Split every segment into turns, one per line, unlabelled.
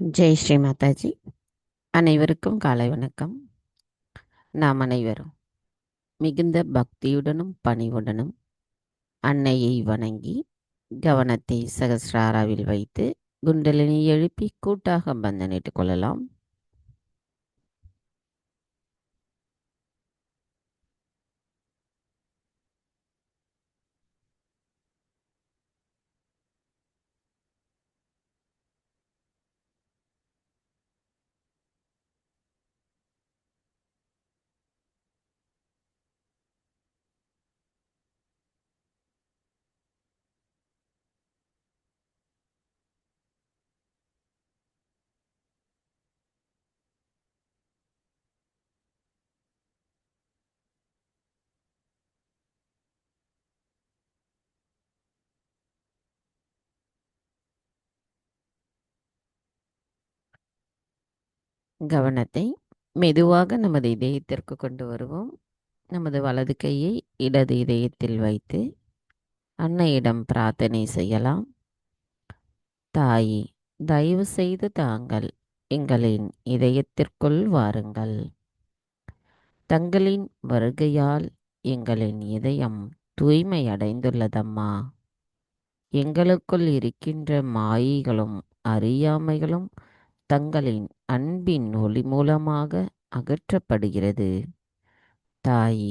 ஜெய் ஸ்ரீ மாதாஜி. அனைவருக்கும் காலை வணக்கம். நாம் அனைவரும் மிகுந்த பக்தியுடனும் பணிவுடனும் அன்னையை வணங்கி கவனத்தை சகஸ்ராராவில் வைத்து குண்டலினி எழுப்பி கூட்டாக பந்தனிட்டுக் கொள்ளலாம். கவனத்தை மெதுவாக நமது இதயத்திற்கு கொண்டு வருவோம். நமது வலது கையை இடது இதயத்தில் வைத்து அன்னையிடம் பிரார்த்தனை செய்யலாம். தாயே, தயவு செய்து தாங்கள் எங்களின் இதயத்திற்குள் வாருங்கள். தங்களின் வருகையால் எங்களின் இதயம் தூய்மை அடைந்துள்ளதம்மா. எங்களுக்குள் இருக்கின்ற மாயைகளும் அறியாமைகளும் தங்களின் அன்பின் ஒளி மூலமாக அகற்றப்படுகிறது. தாயே,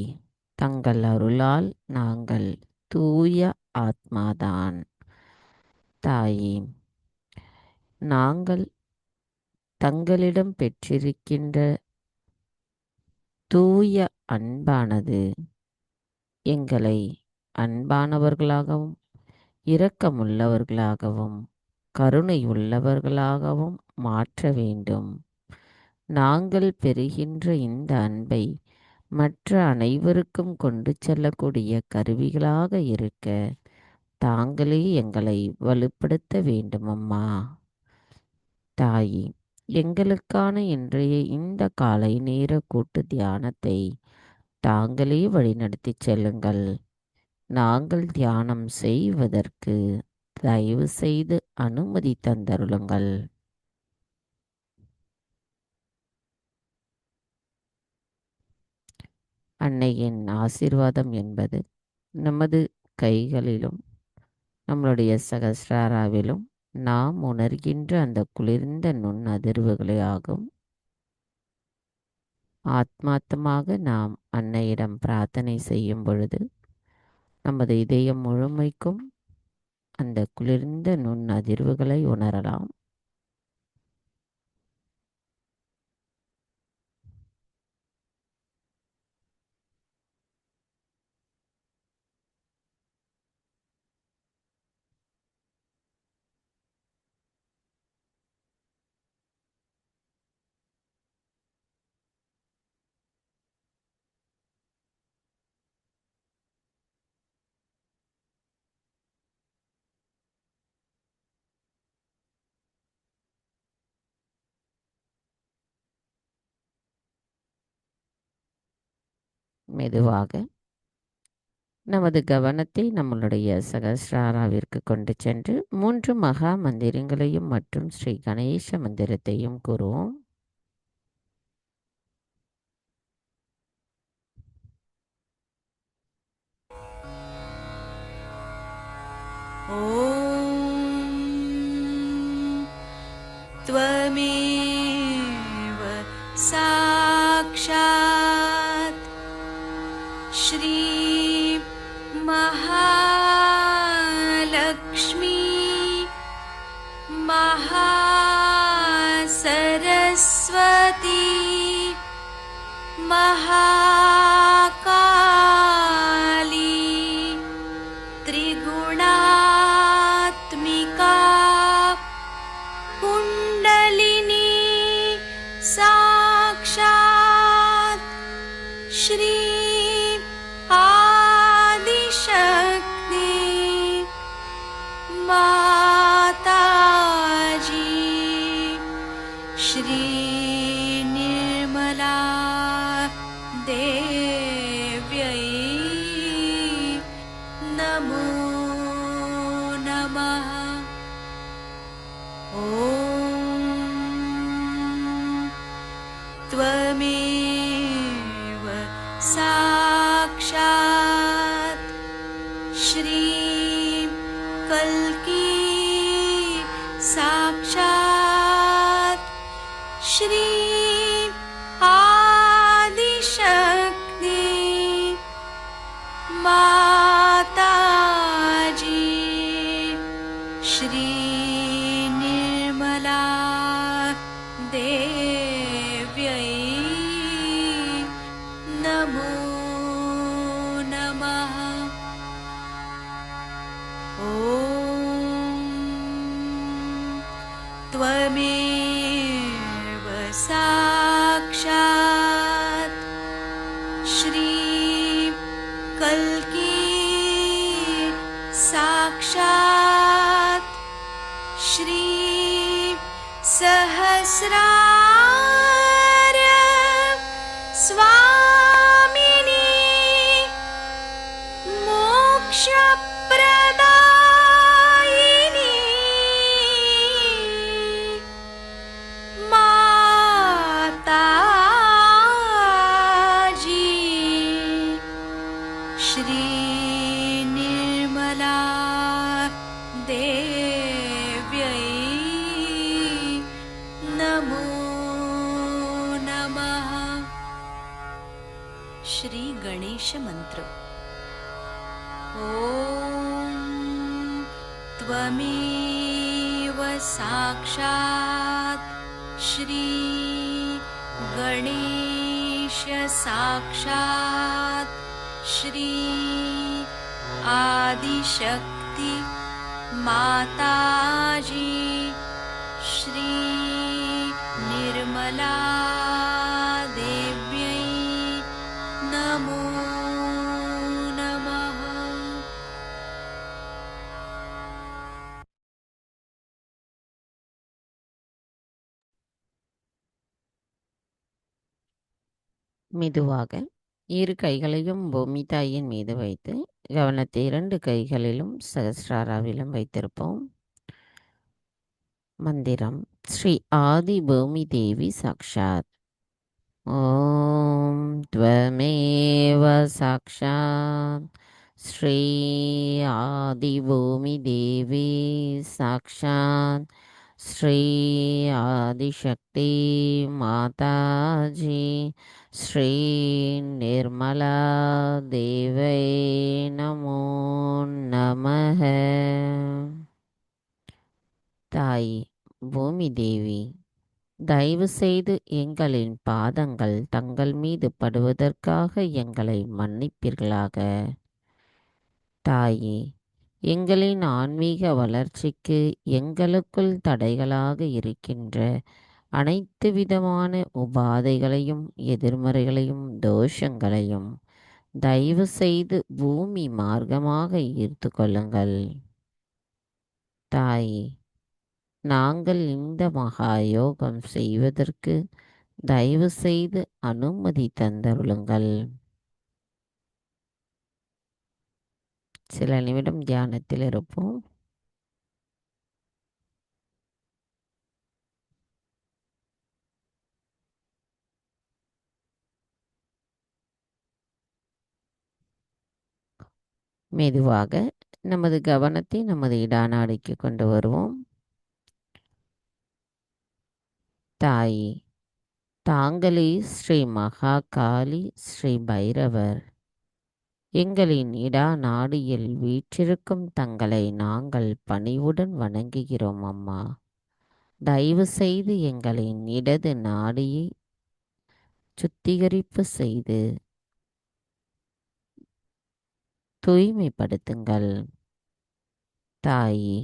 தங்கள் அருளால் நாங்கள் தூய ஆத்மாதான். தாயே, நாங்கள் தங்களிடம் பெற்றிருக்கின்ற தூய அன்பானது எங்களை அன்பானவர்களாகவும் இரக்கமுள்ளவர்களாகவும் கருணை உள்ளவர்களாகவும் மாற்ற வேண்டும். நாங்கள் பெறுகின்ற இந்த அன்பை மற்ற அனைவருக்கும் கொண்டு செல்லக்கூடிய கருவிகளாக இருக்க தாங்களே எங்களை வலுப்படுத்த வேண்டுமம்மா. தாயே, எங்களுக்கான இன்றைய இந்த காலை நேர கூட்டு தியானத்தை தாங்களே வழிநடத்தி செல்லுங்கள். நாங்கள் தியானம் செய்வதற்கு தயவு செய்து அனுமதி தந்தருளுங்கள். அன்னையின் ஆசீர்வாதம் என்பது நமது கைகளிலும் நம்மளுடைய சகஸ்ராராவிலும் நாம் உணர்கின்ற அந்த குளிர்ந்த நுண் அதிர்வுகளே ஆகும். ஆத்மார்த்தமாக நாம் அன்னையிடம் பிரார்த்தனை செய்யும் பொழுது நமது இதயம் முழுமைக்கும் அந்த குளிர்ந்த நுண் அதிர்வுகளை உணரலாம். மெதுவாக நமது கவனத்தை நம்மளுடைய சகஸ்ராராவிற்கு கொண்டு சென்று 3 மகா மந்திரங்களையும் மற்றும் ஸ்ரீ கணேச மந்திரத்தையும் கூறுவோம்.
त्वमेव साक्षात् श्री महालक्ष्मी महासरस्वती महाकाली त्रिगुणात्मिका कुण्डलिनी साक्षात् श्री आदिशक्ति माताजी श्री निर्मला देवी माताजी श्री निर्मला देव्यै नमो नमः। ॐ त्वमेव साक्षात् श्री कल्की साक्षात् श्री सहस्रार स्वामिनी मोक्षप्रदायिनी माताजी श्री निर्मला देव्यै नमो नमः। श्री गणेश मंत्र। ॐ त्वमेव साक्षात् श्री गणेश साक्षात् श्री आदिशक्ति माताजी श्री निर्मला देव्यै नमो नमः।
மெதுவாக இரு கைகளையும் பூமி தாயின் மீது வைத்து கவனத்தை 2 கைகளிலும் சகஸ்ராராவிலும் வைத்திருப்போம். மந்திரம் ஸ்ரீ ஆதி பூமி தேவி சாக்ஷாத். ஓம் त्वमेव साक्षात् श्री आदि भूमि देवी साक्षात् श्री आदिशक्ति माताजी श्री निर्मला देवै नमो नमः। தாய் பூமி தேவி, தயவு செய்து எங்களின் பாதங்கள் தங்கள் மீது படுவதற்காக எங்களை மன்னிப்பீர்களாக. தாயே, எங்களின் ஆன்மீக வளர்ச்சிக்கு எங்களுக்குள் தடைகளாக இருக்கின்ற அனைத்து விதமான உபாதைகளையும் எதிர்மறைகளையும் தோஷங்களையும் தயவு செய்து பூமி மார்க்கமாக ஈர்த்து கொள்ளுங்கள். தாயே, நாங்கள் இந்த மகா யோகம் செய்வதற்கு தயவு செய்து அனுமதி தந்தருளுங்கள். சில நிமிடம் தியானத்தில் இருப்போம். மெதுவாக நமது கவனத்தை நமது இடாநாடிக்கு கொண்டு வருவோம். தாயே, தாங்களே ஸ்ரீ மகா காளி ஸ்ரீ பைரவர். எங்களின் இடா நாடியில் வீற்றிருக்கும் தங்களை நாங்கள் பணிவுடன் வணங்குகிறோம் அம்மா. தயவு செய்து எங்களின் இடது நாடியை சுத்திகரிப்பு செய்து தூய்மைப்படுத்துங்கள். தாயே,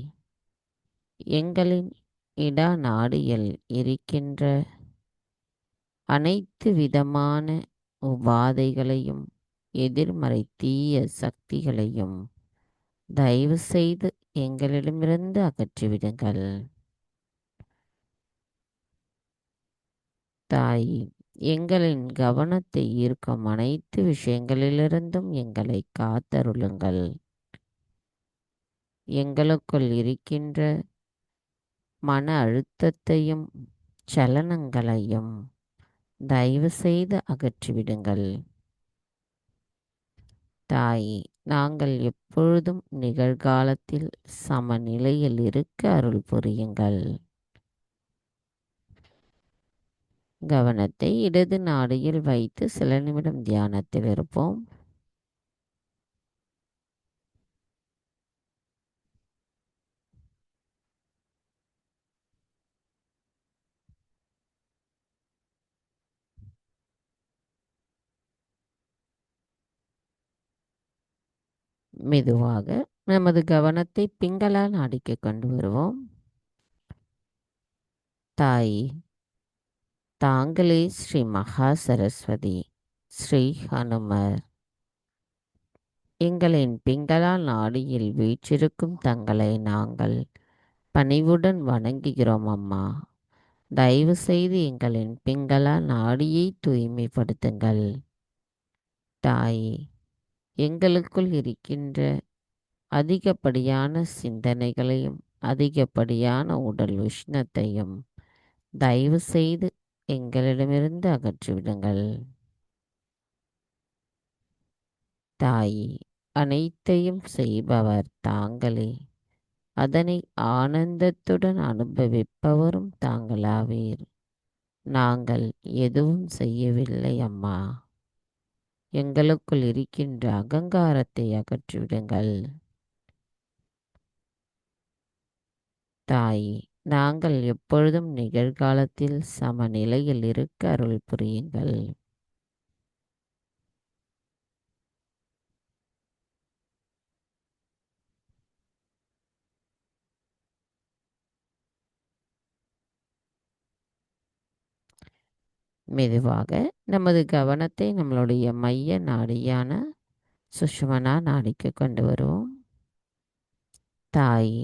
எங்களின் இடா நாடியில் இருக்கின்ற அனைத்து விதமான உபாதைகளையும் எதிர்மறை தீய சக்திகளையும் தயவு செய்து எங்களிடமிருந்து அகற்றிவிடுங்கள். தாயே, எங்களின் கவனத்தை ஈர்க்கும் அனைத்து விஷயங்களிலிருந்தும் எங்களை காத்தருளுங்கள். எங்களுக்குள் இருக்கின்ற மன அழுத்தத்தையும் சலனங்களையும் தயவு செய்து அகற்றிவிடுங்கள். தாயே, நாங்கள் எப்பொழுதும் நிகழ்காலத்தில் சமநிலையில் இருக்க அருள் புரியுங்கள். கவனத்தை இடது நாடியில் வைத்து சில நிமிடம் தியானத்தில் இருப்போம். மெதுவாக நமது கவனத்தை பிங்களா நாடிக்கு கொண்டு வருவோம். தாய், தாங்களே ஸ்ரீ மகா சரஸ்வதி, ஸ்ரீ ஹனுமர். எங்களின் பிங்களா நாடியில் வீற்றிருக்கும் தங்களை நாங்கள் பணிவுடன் வணங்குகிறோம் அம்மா. தயவு செய்து எங்களின் பிங்களா நாடியை தூய்மைப்படுத்துங்கள். தாயே, எங்களுக்குள் இருக்கின்ற அதிகப்படியான சிந்தனைகளையும் அதிகப்படியான உடல் உஷ்ணத்தையும் தயவு செய்து எங்களிடமிருந்து அகற்றிவிடுங்கள். தாயே, அனைத்தையும் செய்பவர் தாங்களே, அதனை ஆனந்தத்துடன் அனுபவிப்பவரும் தாங்களாவீர். நாங்கள் எதுவும் செய்யவில்லை அம்மா. எங்களுக்குள் இருக்கின்ற அகங்காரத்தை அகற்றிவிடுங்கள். தாயே, நாங்கள் எப்பொழுதும் நிகழ்காலத்தில் சமநிலையில் இருக்க அருள் புரியுங்கள். மெதுவாக நமது கவனத்தை நம்மளுடைய மைய நாடியான சுஷ்மனா நாடிக்கு கொண்டு வருவோம். தாயே,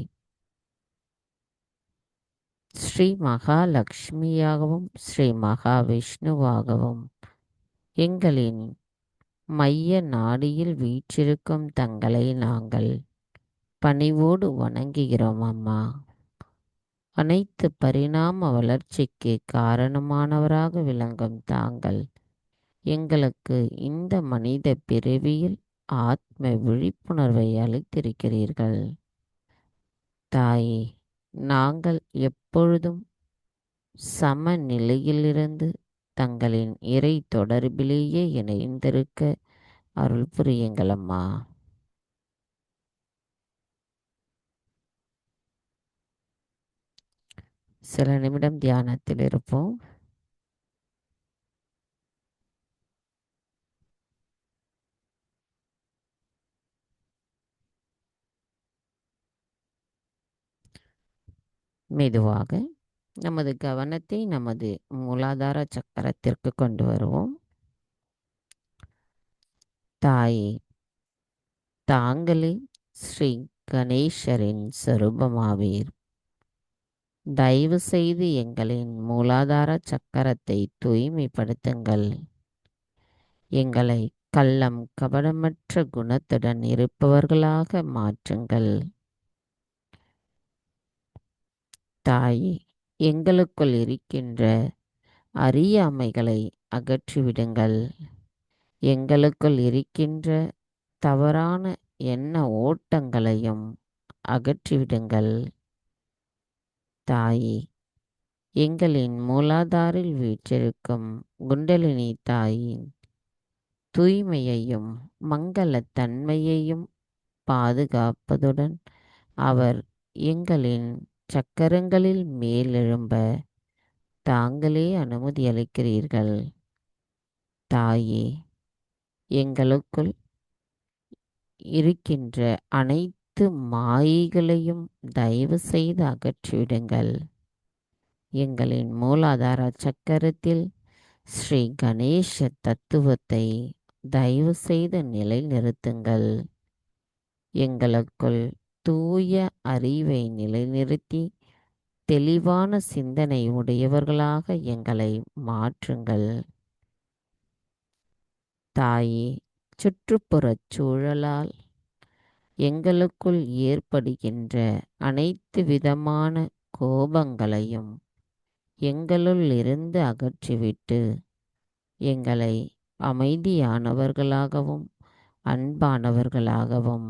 ஸ்ரீ மகாலட்சுமியாகவும் ஸ்ரீ மகாவிஷ்ணுவாகவும் எங்களின் மைய நாடியில் வீற்றிருக்கும் தங்களை நாங்கள் பணிவோடு வணங்குகிறோம் அம்மா. அனைத்து பரிணாம வளர்ச்சிக்கு காரணமானவராக விளங்கும் தாங்கள் எங்களுக்கு இந்த மனித பிறவியில் ஆத்ம விழிப்புணர்வை அளித்திருக்கிறீர்கள். தாயே, நாங்கள் எப்பொழுதும் சமநிலையிலிருந்து தங்களின் இறை தொடர்பிலேயே இணைந்திருக்க அருள் புரியுங்களம்மா. சில நிமிடம் தியானத்தில் இருப்போம். மெதுவாக நமது கவனத்தை நமது மூலாதார சக்கரத்திற்கு கொண்டு வருவோம். தாயே, தாங்களே ஸ்ரீ கணேசரின் சொரூபமாவீர். தயவு செய்து எங்களின் மூலாதார சக்கரத்தை தூய்மைப்படுத்துங்கள். எங்களை கள்ளம் கபடமற்ற குணத்துடன் இருப்பவர்களாக மாற்றுங்கள். தாயே, எங்களுக்குள் இருக்கின்ற அறியாமைகளை அகற்றிவிடுங்கள். எங்களுக்குள் இருக்கின்ற தவறான எண்ண ஓட்டங்களையும் அகற்றிவிடுங்கள். தாயே, எங்களின் மூலாதாரில் வீற்றிருக்கும் குண்டலினி தாயின் தூய்மையையும் மங்களத்தன்மையையும் பாதுகாப்பதுடன் அவர் எங்களின் சக்கரங்களில் மேலெழும்ப தாங்களே அனுமதி அளிக்கிறீர்கள். தாயே, எங்களுக்குள் இருக்கின்ற அனைத்து மாயைகளையும் தயவு செய்து அகற்றிவிடுங்கள். எங்களின் மூலாதார சக்கரத்தில் ஸ்ரீ கணேச தத்துவத்தை தயவு செய்து நிலைநிறுத்துங்கள். எங்களுக்குள் தூய அறிவை நிலைநிறுத்தி தெளிவான சிந்தனை உடையவர்களாக எங்களை மாற்றுங்கள். தாயே, சுற்றுப்புறச் சூழலால் எங்களுக்குள் ஏற்படுகின்ற அனைத்து விதமான கோபங்களையும் எங்களுள் இருந்து அகற்றிவிட்டு எங்களை அமைதியானவர்களாகவும் அன்பானவர்களாகவும்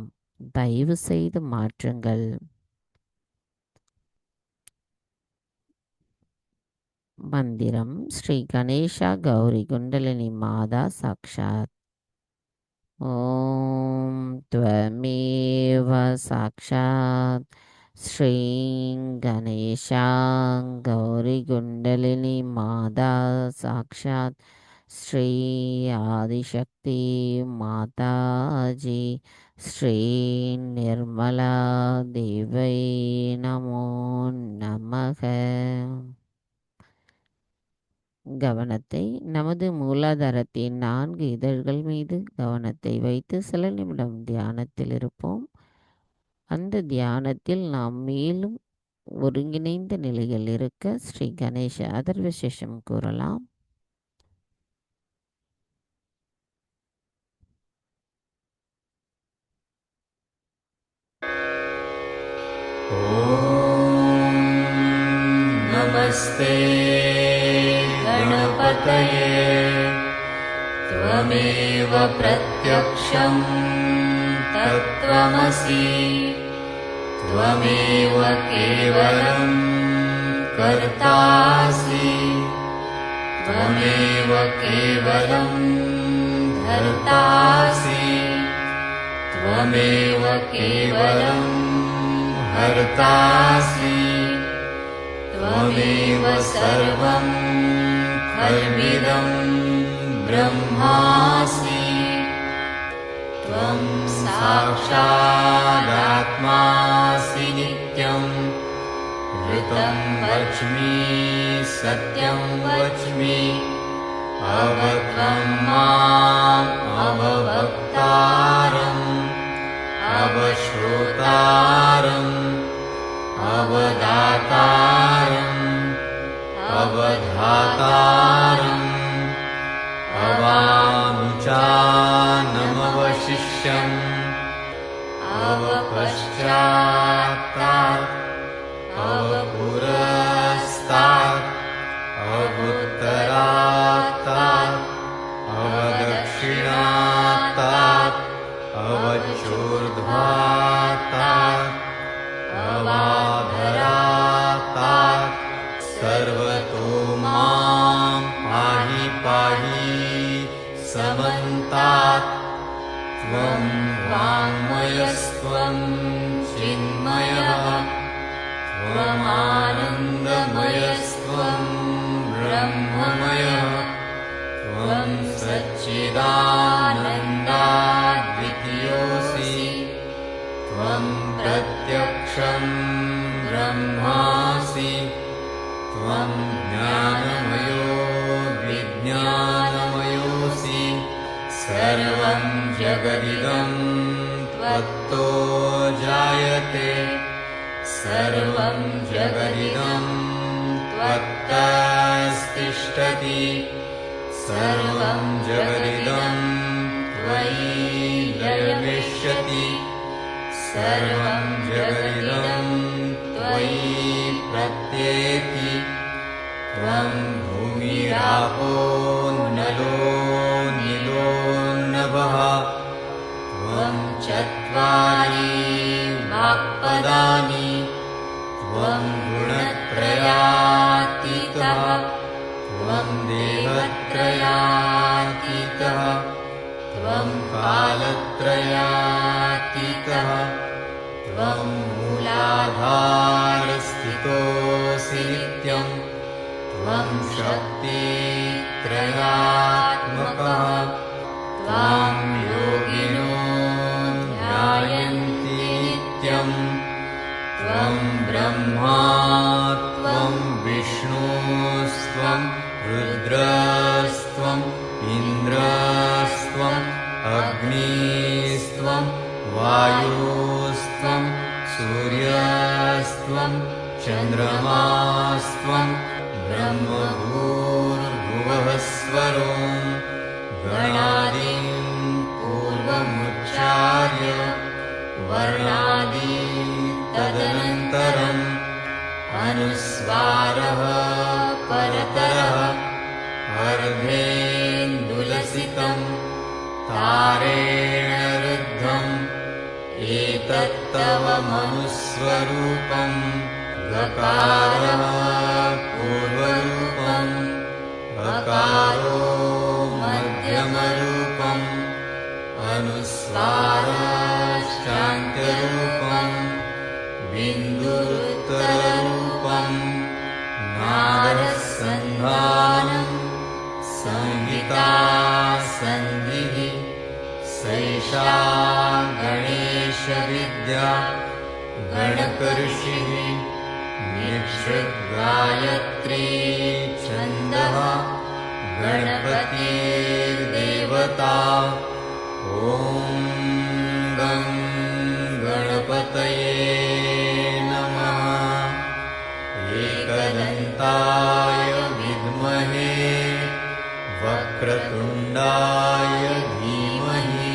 தயவு செய்து மாற்றுங்கள். மந்திரம் ஸ்ரீ கணேஷா கௌரி குண்டலினி மாதா சாக்ஷாத். ஓம் त्वमेव சாக்ஷாத் ஸ்ரீ கணேஷா கௌரி குண்டலினி மாதா சாக்ஷாத் ஸ்ரீ ஆதிசக்தி மாதாஜி ஸ்ரீநிர்மலா தேவை நமோ நமக. கவனத்தை நமது மூலாதாரத்தின் 4 இதழ்கள் மீது கவனத்தை வைத்து சில நிமிடம் தியானத்தில் இருப்போம். அந்த தியானத்தில் நாம் மேலும் ஒருங்கிணைந்த நிலையில் இருக்க ஸ்ரீ கணேச அதர்வசேஷம் கூறலாம்.
नमस्ते गणपतये त्वमेव प्रत्यक्षं तत्त्वमसि त्वमेव केवलं कर्तासि त्वमेव केवलं धर्तासि त्वमेव केवलं हर्तासि त्वमेव सर्वं खल्विदं ब्रह्मासि त्वं साक्षादात्मासि नित्यं ऋतं वच्मि सत्यं वच्मि अवत्वं माम् अववक्तारम् अवश्रोतारम् अवदातारम् अवधातारम् अवानुचानमवशिष्यम् अवपश्चात्तात् अवपुरस्तात् अवुत्तरात्तात् अवदक्षिणात्तात् अवचोर्ध्वात्तात् अवाधरात्तात् सर्वतो मां पाहि पाहि समन्तात् त्वं वाङ्मयस्त्वं चिन्मयः त्वमानन्दमयस्त्वं ब्रह्ममयः त्वं सच्चिदानन्दाद्वितीयोऽसि त्वं प्रत्यक्षं ब्रह्मासि त्वं ज्ञानमयो विज्ञानमयोऽसि सर्वं जगदिदं त्वत्तो जायते सर्वं जगदिदं त्वत्तस्तिष्ठति सर्वं जगदिदं त्वयि लयमिष्यति सर्वं जगदिदं त्वयि प्रत्येति त्वं भूमिरापो नलो नीलो नभः त्वं चत्वारि वाक्पदानि त्वं गुणत्रयातीतः त्वं देहत्रयातीतः त्वं कालत्रयातीतः त्वं मूलाधारस्थितोऽसि नित्यं त्वं शक्तित्रयात्मकः त्वां योगिनो ध्यायन्ति नित्यं त्वं ब्रह्मा त्वं विष्णुस्त्वं रुद्रस्त्वम् इन्द्रस्त्वम् अग्निस्त्वं वायुस्त्वं सूर्यस्त्वं चन्द्रमास्त्वं ब्रह्मभूर्भुवः स्वरो गणादिं पूर्वमुच्चार्य वर्णादि तदनन्तरम् अनुस्वारः परतरः अर्धेन्दुलसितं तारेण रुद्धम् एतत्तव मनुस्वरूपं गकारः पूर्वरूपम् अकारो मध्यमरूपम् अनुस्वारश्चान्त्यरूपम् बिन्दुरुत्तररूपम् नादसन्धानं संहिता सन्धिः सैषा गणेश विद्या गणकऋषिः निःसृद्गायत्री छन्दः गणपतिर्देवता ॐ गं गणपतये नमः एकदन्ताय विद्महे वक्रतुण्डाय धीमहि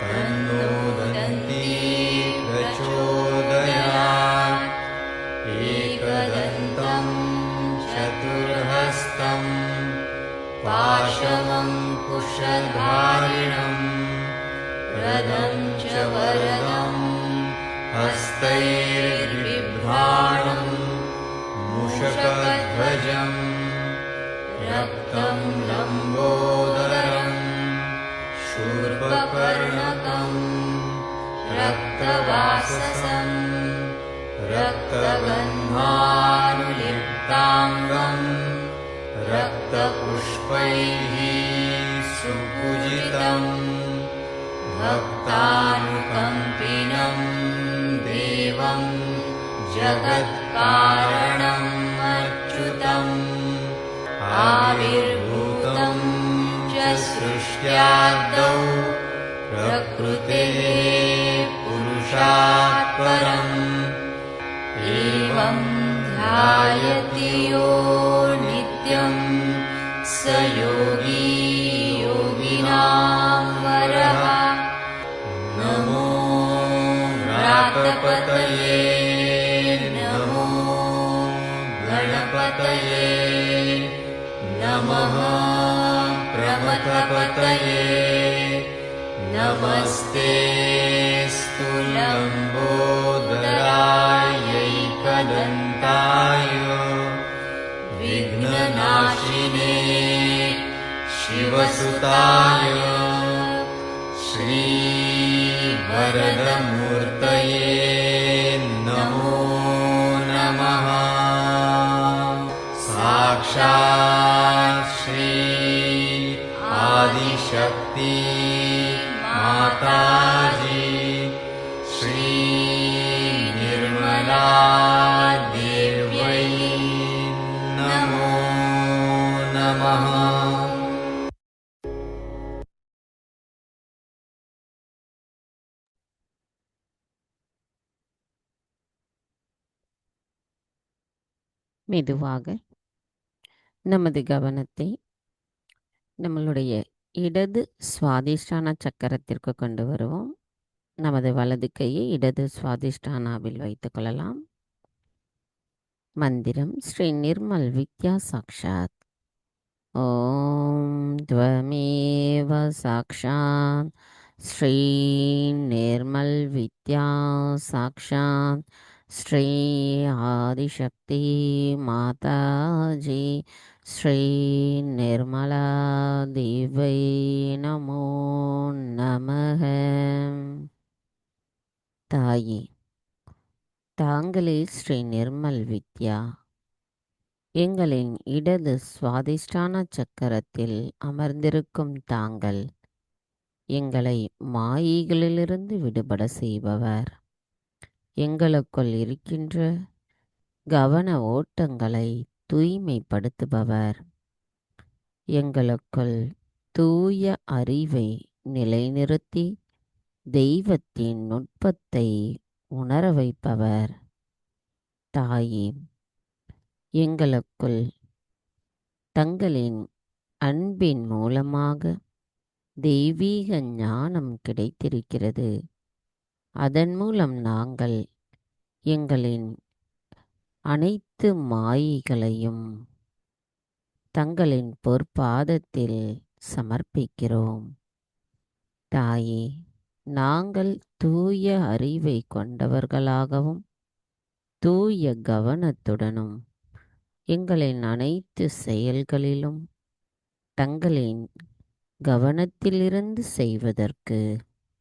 तन्नो दन्ती प्रचोदयात् एकदन्तं चतुर्हस्तं पाशमङ्कुशधारिणं रथं च वरदं हस्तैर्बिभ्राणं मूषकध्वजं रक्तं लम्बोदरं शूर्पकर्णकं रक्तवाससं रक्तगन्धानुलिप्ताङ्गं रक्तपुष्पैः सुपूजितं भक्तानुकम्पिनं देवं जगत्कारणम् अच्युतम् आविर्भूतं च सृष्ट्यादौ प्रकृतेः पुरुषात् परम् एवं ध्यायति यो नित्यं स योगी योगिनां वरः नमो व्रातपतये नमो गणपतये नमः प्रमथपतये नमस्ते स्तुलम्बोदरायैकदन्ताय विघ्ननाशिने शिवसुताय श्रीवरदमूर्तये नमो नमः साक्षात् श्री आदिशक्ति माताजी श्री निर्मला देव्यै नमो नमः
மெதுவாக நமது கவனத்தை நம்மளுடைய இடது சுவாதிஷ்டான சக்கரத்திற்கு கொண்டு வருவோம். நமது வலது கையை இடது சுவாதிஷ்டானாவில் வைத்துக் கொள்ளலாம். மந்திரம் ஸ்ரீ நிர்மல் வித்யா சாக்ஷாத். ஓம் த்வமேவ சாக்ஷாத் ஸ்ரீ நிர்மல் வித்யா சாக்ஷாத் ஸ்ரீ ஆதிசக்தி மாதாஜி ஸ்ரீ நிர்மலா தேவை நமோ நமக. தாயே, தாங்களே ஸ்ரீ நிர்மல் வித்யா. எங்களின் இடது சுவாதிஷ்டான சக்கரத்தில் அமர்ந்திருக்கும் தாங்கள் எங்களை மாயைகளிலிருந்து விடுபட செய்பவர். எங்களுக்குள் இருக்கின்ற கவன ஓட்டங்களை தூய்மைப்படுத்துபவர். எங்களுக்குள் தூய அறிவை நிலைநிறுத்தி தெய்வத்தின் நுட்பத்தை உணர வைப்பவர். தாயே, எங்களுக்குள் தங்களின் அன்பின் மூலமாக தெய்வீக ஞானம் கிடைத்திருக்கிறது. அதன் மூலம் நாங்கள் எங்களின் அனைத்து மாயைகளையும் தங்களின் பொற்பாதத்தில் சமர்ப்பிக்கிறோம். தாயே, நாங்கள் தூய அறிவை கொண்டவர்களாகவும் தூய கவனத்துடனும் எங்களின் அனைத்து செயல்களிலும் தங்களின் கவனத்திலிருந்து செய்வதற்கு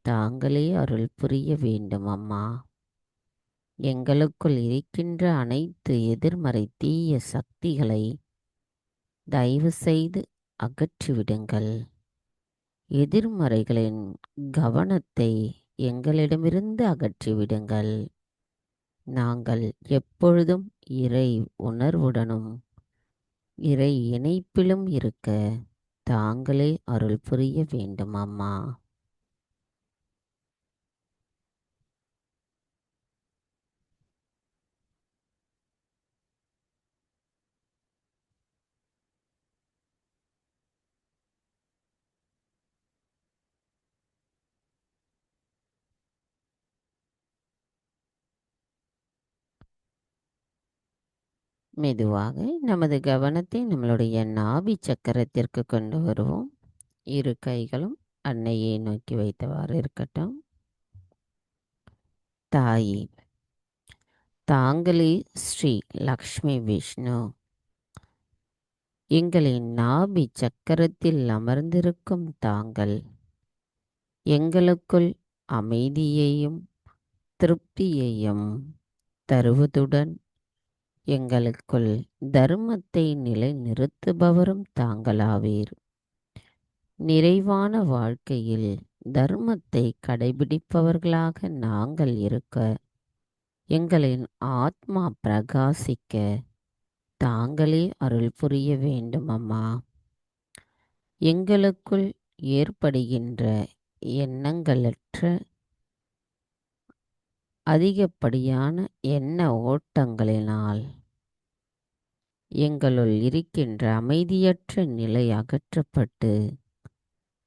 தாங்களே அருள் புரிய வேண்டும் அம்மா. எங்களுக்குள் இருக்கின்ற அனைத்து எதிர்மறை தீய சக்திகளை தயவு செய்து அகற்றிவிடுங்கள். எதிர்மறைகளின் கவனத்தை எங்களிடமிருந்து அகற்றிவிடுங்கள். நாங்கள் எப்பொழுதும் இறை உணர்வுடனும் இறை இணைப்பிலும் இருக்க தாங்களே அருள் புரிய வேண்டும் அம்மா. மெதுவாக நமது கவனத்தை நம்மளுடைய நாபி சக்கரத்திற்கு கொண்டு வருவோம். இரு கைகளும் அன்னையை நோக்கி வைத்தவாறு இருக்கட்டும். தாயே, தாங்களே ஸ்ரீ லக்ஷ்மி விஷ்ணு. எங்களின் நாபி சக்கரத்தில் அமர்ந்திருக்கும் தாங்கள் எங்களுக்குள் அமைதியையும் திருப்தியையும் தருவதுடன் எங்களுக்குள் தர்மத்தை நிலைநிறுத்துபவரும் தாங்களாவீர். நிறைவான வாழ்க்கையில் தர்மத்தை கடைபிடிப்பவர்களாக நாங்கள் இருக்க, எங்களின் ஆத்மா பிரகாசிக்க தாங்களே அருள் புரிய வேண்டும் அம்மா. எங்களுக்குள் ஏற்படுகின்ற எண்ணங்களற்ற அதிகப்படியான எண்ண ஓட்டங்களினால் எங்களுள் இருக்கின்ற அமைதியற்ற நிலை அகற்றப்பட்டு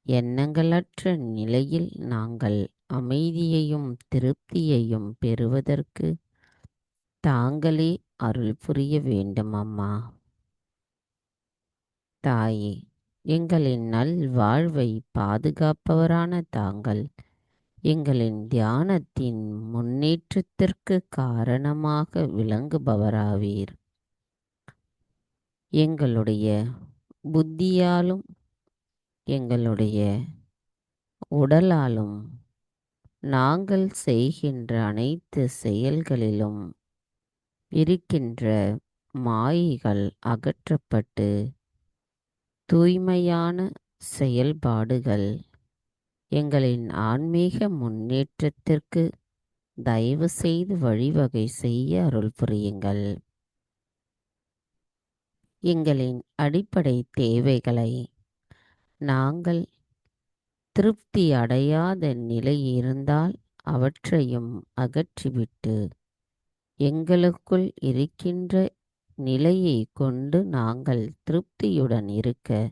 எண்ணங்களற்ற நிலையில் நாங்கள் அமைதியையும் திருப்தியையும் பெறுவதற்கு தாங்களே அருள் புரிய வேண்டும் அம்மா. தாயே, எங்களின் நல் வாழ்வை பாதுகாப்பவரான தாங்கள் எங்களின் தியானத்தின் முன்னேற்றத்திற்கு காரணமாக விளங்குபவராவீர். எங்களுடைய புத்தியாலும் எங்களுடைய உடலாலும் நாங்கள் செய்கின்ற அனைத்து செயல்களிலும் இருக்கின்ற மாயைகள் அகற்றப்பட்டு தூய்மையான செயல்பாடுகள் எங்களின் ஆன்மீக முன்னேற்றத்திற்கு தயவு செய்து வழிவகை செய்ய அருள் புரியுங்கள். எங்களின் அடிப்படை தேவைகளை நாங்கள் திருப்தி அடையாத நிலை இருந்தால் அவற்றையும் அகற்றிவிட்டு எங்களுக்குள் இருக்கின்ற நிலையை கொண்டு நாங்கள் திருப்தியுடன் இருக்க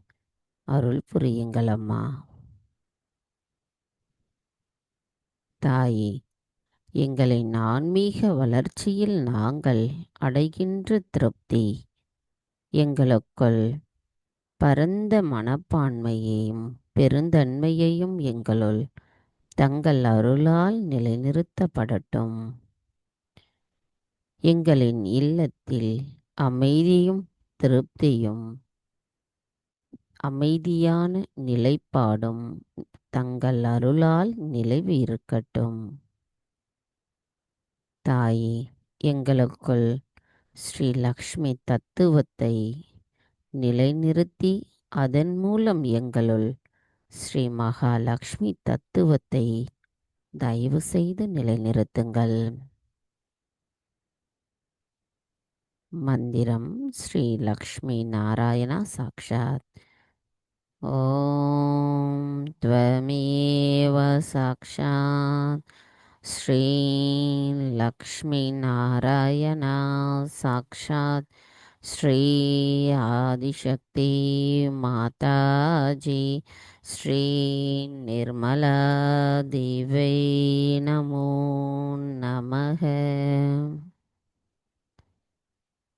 அருள் புரியுங்கள் அம்மா. தாயே, எங்களின் ஆன்மீக வளர்ச்சியில் நாங்கள் அடைகின்ற திருப்தி எங்களுக்குள் பரந்த மனப்பான்மையையும் பெருந்தன்மையையும் எங்களுள் தங்கள் அருளால் நிலைநிறுத்தப்படட்டும். எங்களின் இல்லத்தில் அமைதியும் திருப்தியும் அமைதியான நிலைப்பாடும் தங்கள் அருளால் நிலைவு இருக்கட்டும். தாயே, எங்களுக்குள் ஸ்ரீ லக்ஷ்மி தத்துவத்தை நிலைநிறுத்தி அதன் மூலம் எங்களுள் ஸ்ரீ மகாலட்சுமி தத்துவத்தை தயவு செய்து நிலைநிறுத்துங்கள். மந்திரம் ஸ்ரீ லக்ஷ்மி நாராயணா சாக்ஷாத். ஓம் த்வமேவ சாக்ஷாத் ஸ்ரீ லக்ஷ்மி நாராயணா சாக்ஷாத் ஸ்ரீ ஆதிசக்தி மாதாஜி ஸ்ரீ நிர்மலா தேவை நமோ நமக.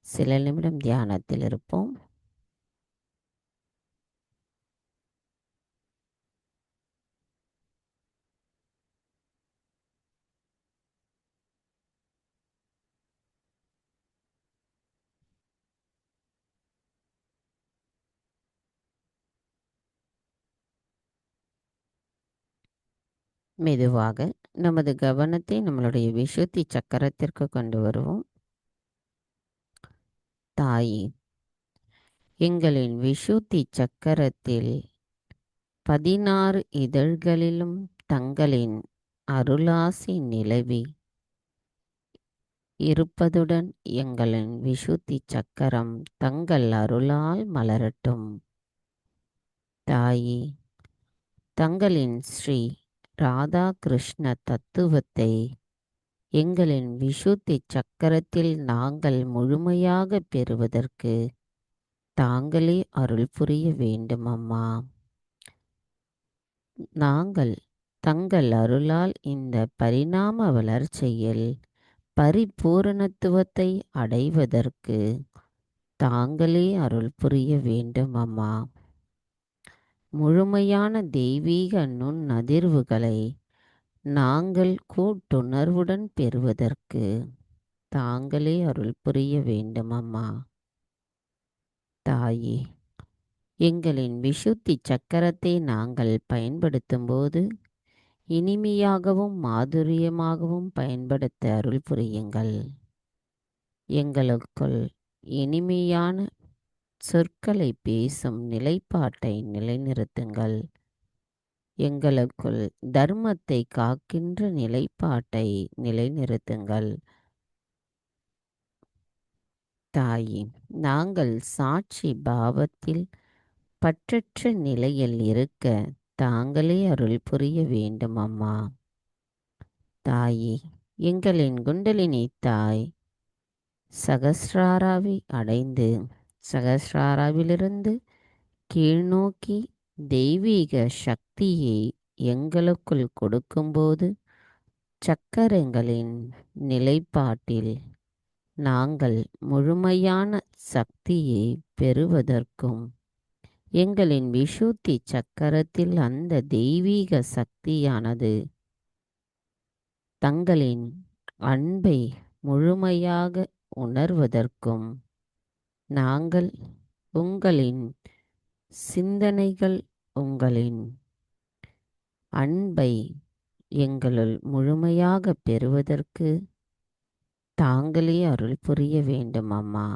சில நிமிடம் தியானத்தில் இருப்போம். மெதுவாக நமது கவனத்தை நம்மளுடைய விசுத்தி சக்கரத்திற்கு கொண்டு வருவோம். தாயே, எங்களின் விசுத்தி சக்கரத்தில் 16 இதழ்களிலும் தங்களின் அருளாசி நிலவி இருப்பதுடன் எங்களின் விசுத்தி சக்கரம் தங்கள் அருளால் மலரட்டும். தாயே, தங்களின் ஸ்ரீ ராதா கிருஷ்ண தத்துவத்தை எங்களின் விசுத்தி சக்கரத்தில் நாங்கள் முழுமையாக பெறுவதற்கு தாங்களே அருள் புரிய வேண்டும் அம்மா. நாங்கள் தங்கள் அருளால் இந்த பரிணாம வளர்ச்சியில் பரிபூரணத்துவத்தை அடைவதற்கு தாங்களே அருள் புரிய வேண்டும் அம்மா. முழுமையான தெய்வீக நுண்ணதிர்வுகளை நாங்கள் கூட்டுணர்வுடன் பெறுவதற்கு தாங்களே அருள் புரிய வேண்டும் அம்மா. தாயே, எங்களின் விசுத்தி சக்கரத்தை நாங்கள் பயன்படுத்தும்போது இனிமையாகவும் மாதுரியமாகவும் பயன்படுத்த அருள் புரியுங்கள். எங்களுக்குள் இனிமையான சொற்களை பேசும் நிலைப்பாட்டை நிலைநிறுத்துங்கள். எங்களுக்குள் தர்மத்தை காக்கின்ற நிலைப்பாட்டை நிலைநிறுத்துங்கள். தாயே, நாங்கள் சாட்சி பாவத்தில் பற்றற்ற நிலையில் இருக்க தாங்களே அருள் புரிய வேண்டும் அம்மா. தாயே, எங்களின் குண்டலினி தாய் சகஸ்ராராவை அடைந்து சகஸ்ராராவிலிருந்து கீழ்நோக்கி தெய்வீக சக்தியை எங்களுக்குள் கொடுக்கும்போது சக்கரங்களின் நிலைப்பாட்டில் நாங்கள் முழுமையான சக்தியை பெறுவதற்கும் எங்களின் விசுத்தி சக்கரத்தில் அந்த தெய்வீக சக்தியானது தங்களின் அன்பை முழுமையாக உணர்வதற்கும் நாங்கள் உங்களின் சிந்தனைகள் உங்களின் அன்பை எங்களுள் முழுமையாக பெறுவதற்கு தாங்களே அருள் புரிய வேண்டும் அம்மா.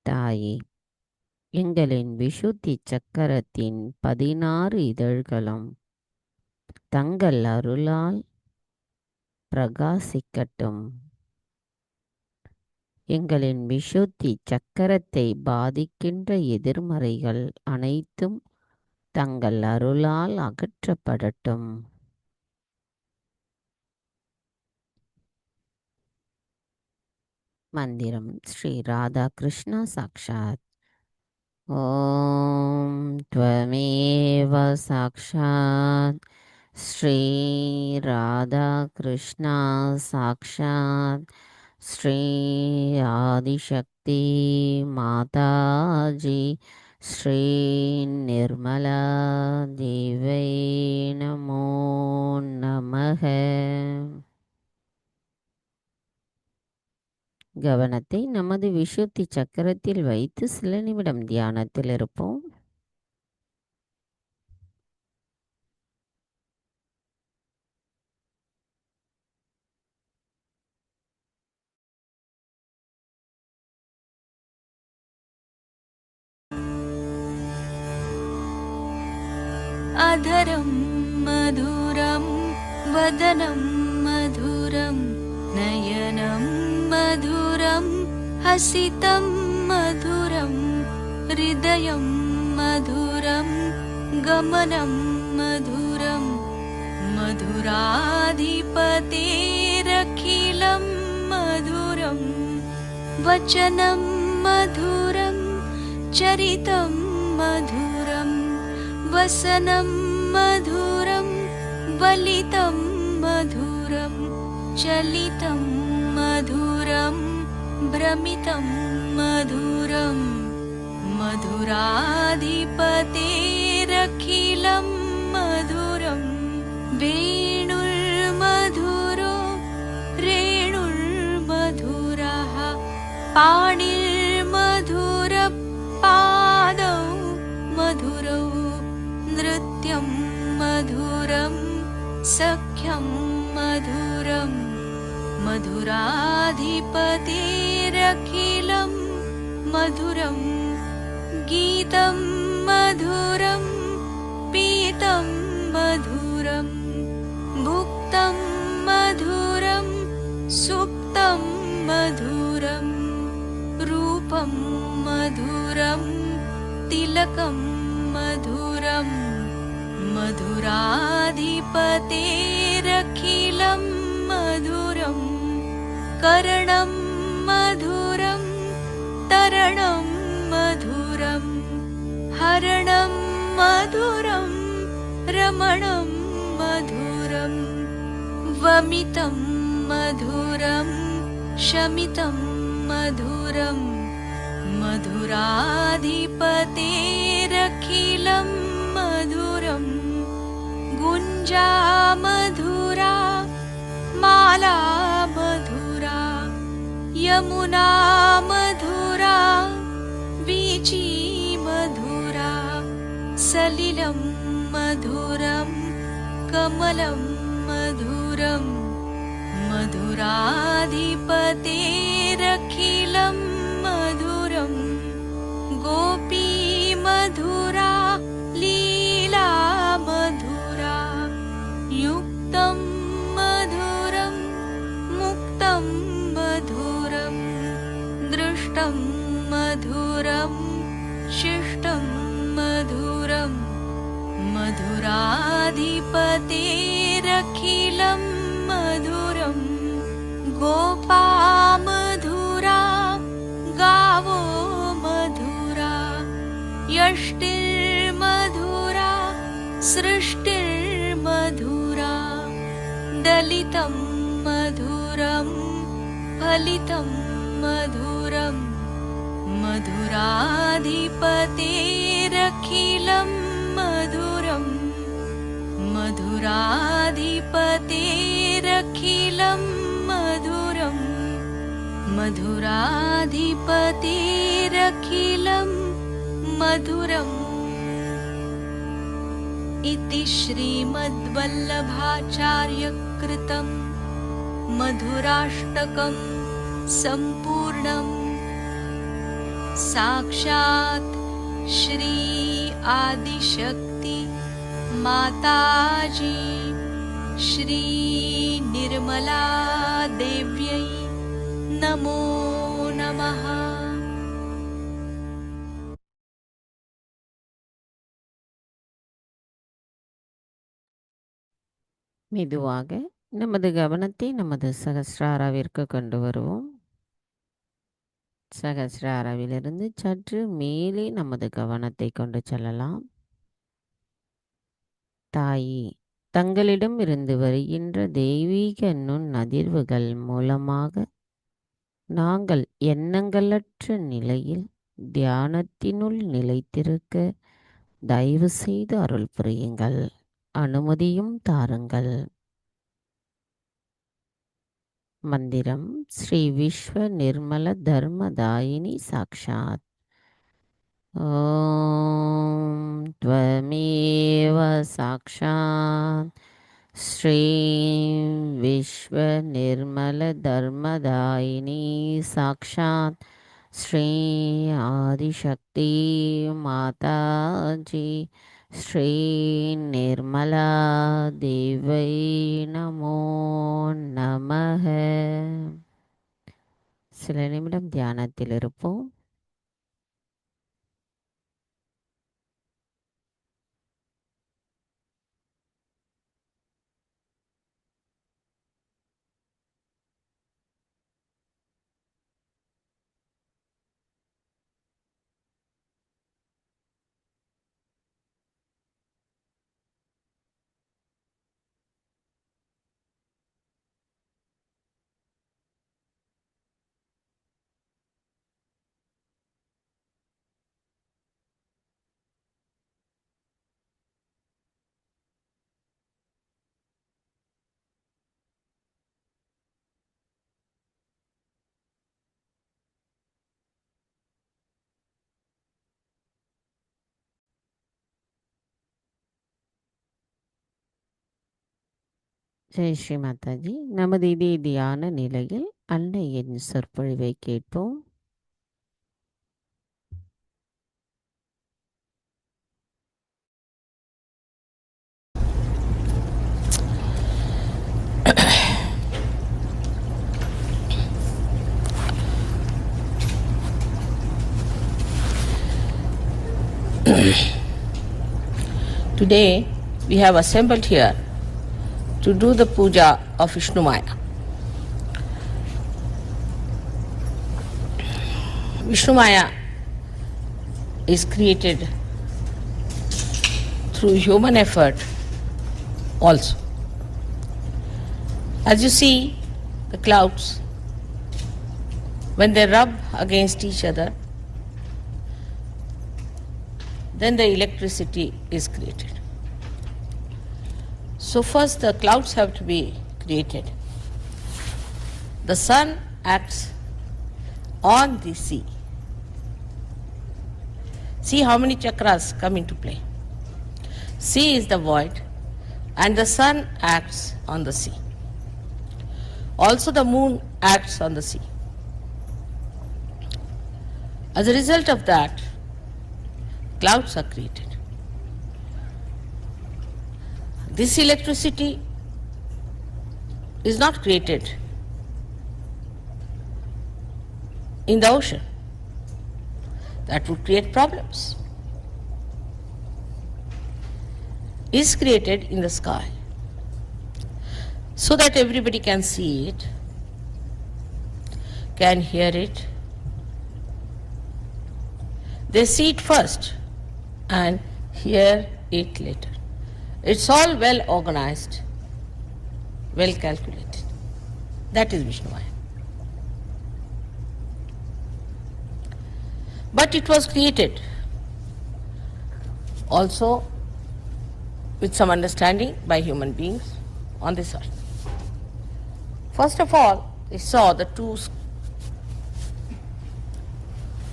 தாயே, எங்களின் விசுத்தி சக்கரத்தின் 16 இதழ்களும் தங்கள் அருளால் பிரகாசிக்கட்டும். எங்களின் விசுத்தி சக்கரத்தை பாதிக்கின்ற எதிர்மறைகள் அனைத்தும் தங்கள் அருளால் அகற்றப்படட்டும். மந்திரம் ஸ்ரீ ராதா கிருஷ்ணா சாக்ஷாத். ஓம் த்வமேவ சாக்ஷாத் ஸ்ரீ ராதா கிருஷ்ணா சாக்ஷாத் ஸ்ரீ ஆதிசக்தி மாதாஜி ஸ்ரீ நிர்மலா தேவை நமோ நமக. கவனத்தை நமது விசுத்தி சக்கரத்தில் வைத்து சில நிமிடம் தியானத்தில் இருப்போம்.
अधरं मधुरं वदनं मधुरं नयनं मधुरं हसितं मधुरं हृदयं मधुरं गमनं मधुरं मधुराधिपतेरखिलं मधुरं वचनं मधुरं चरितं मधुरं वसनं मधुरं वलितं मधुरं चलितं मधुरं भ्रमितं मधुरं मधुराधिपतेरखिलं मधुरं वेणुर्मधुरो रेणुर्मधुरः पाणिर्मधुरपादौ मधुरौ नृत्यं मधुरं सख्यं मधुरं मधुराधिपतेरखिलं मधुरं गीतं मधुरं पीतं मधुरं मधुरं भुक्तं मधुरं सुप्तं मधुरं रूपं मधुरं तिलकं मधुरं मधुराधिपतेरखिलं मधुरं करणं मधुरं तरणं मधुरं हरणं मधुरं रमणं मधुरं वमितं मधुरं शमितं मधुरं मधुराधिपतेरखिलं मधुरं गुञ्जा मधुरा माला मधुरा यमुना मधुरा वीची मधुरा सलिलं मधुरं कमलं मधुरं मधुराधिपतेरखिलं मधुरं गोपी मधुरा लीला मधुरा युक्तं मधुरं मुक्तं मधुरं दृष्टं मधुरं शिष्टं मधुरं मधुराधिपतेरखिलं मधुरं गोपा मधुरा गावो मधुरा यष्टिर्मधुरा सृष्टिर्मधुरा दलितं मधुरं फलितं मधुरं मधुराधिपतेरखिलं मधुरं मधुराधिपतेरखिलं मधुरं मधुराधिपतेरखिलं मधुरम् इति श्रीमद्वल्लभाचार्यकृतं मधुराष्टकं सम्पूर्णम् साक्षात् श्री आदिशक्ति माताजी श्री निर्मला देव्यै नमो नमः।
மெதுவாக நமது கவனத்தை நமது சகஸ்ராராவிற்கு கொண்டு வருவோம். சகஸ்ராராவிலிருந்து சற்று மேலே நமது கவனத்தை கொண்டு செல்லலாம். தாயே, தங்களிடம் இருந்து வருகின்ற தெய்வீக நுண் அதிர்வுகள் மூலமாக நாங்கள் எண்ணங்களற்ற நிலையில் தியானத்தினுள் நிலைத்திருக்க தயவு செய்து அருள் புரியுங்கள், அனுமதியும் தாருங்கள். மந்திரம் ஸ்ரீ விஸ்வ நிர்மல தர்மதாயினி சாக்ஷாத். ஓம் த்வமேவ சாக்ஷாத் ஸ்ரீம் விஸ்வ நிர்மல தர்மதாயினி சாக்ஷாத் ஸ்ரீ ஆதிசக்தி மாதாஜி ஸ்ரீ நிர்மலா தேவை நமோ நமக. சில நிமிடம் தியானத்தில் இருப்போம். ஜெய் ஸ்ரீ மாதாஜி. நமது இதே தியான நிலையில் அன்னையின் சொற்பொழிவை கேட்போம்.
Today we have assembled here to do the puja of Vishnu Maya. Vishnu Maya is created through human effort also. As you see, the clouds, when they rub against each other, then the electricity is created. So first the clouds have to be created. The sun acts on the sea. See how many chakras come into play. Sea is the void and the sun acts on the sea. Also the moon acts on the sea. As a result of that, clouds are created. This electricity is not created in the ocean. That would create problems. It is created in the sky so that everybody can see it, can hear it. They see it first and hear it later. It's all well organized, well calculated. That is Vishnu Maya. But it was created also with some understanding by human beings on this earth. First of all, they saw the two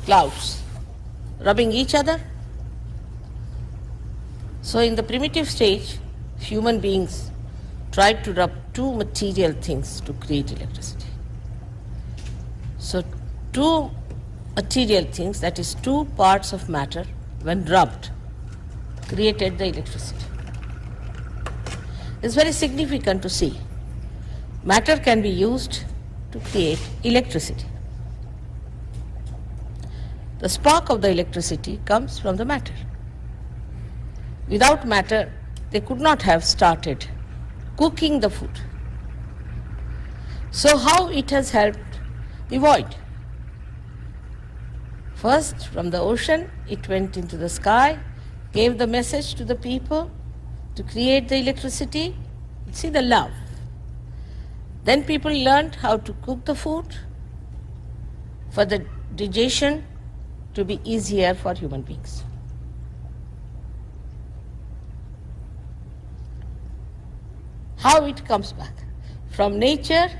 clouds rubbing each other. So in the primitive stage, human beings tried to rub two material things to create electricity. So two material things, that is two parts of matter, when rubbed, created the electricity. It's very significant to see. Matter can be used to create electricity. The spark of the electricity comes from the matter. Without matter, they could not have started cooking the food. So how it has helped the void? First, from the ocean, it went into the sky, gave the message to the people to create the electricity. See the love. Then people learned how to cook the food for the digestion to be easier for human beings. How it comes back? From nature,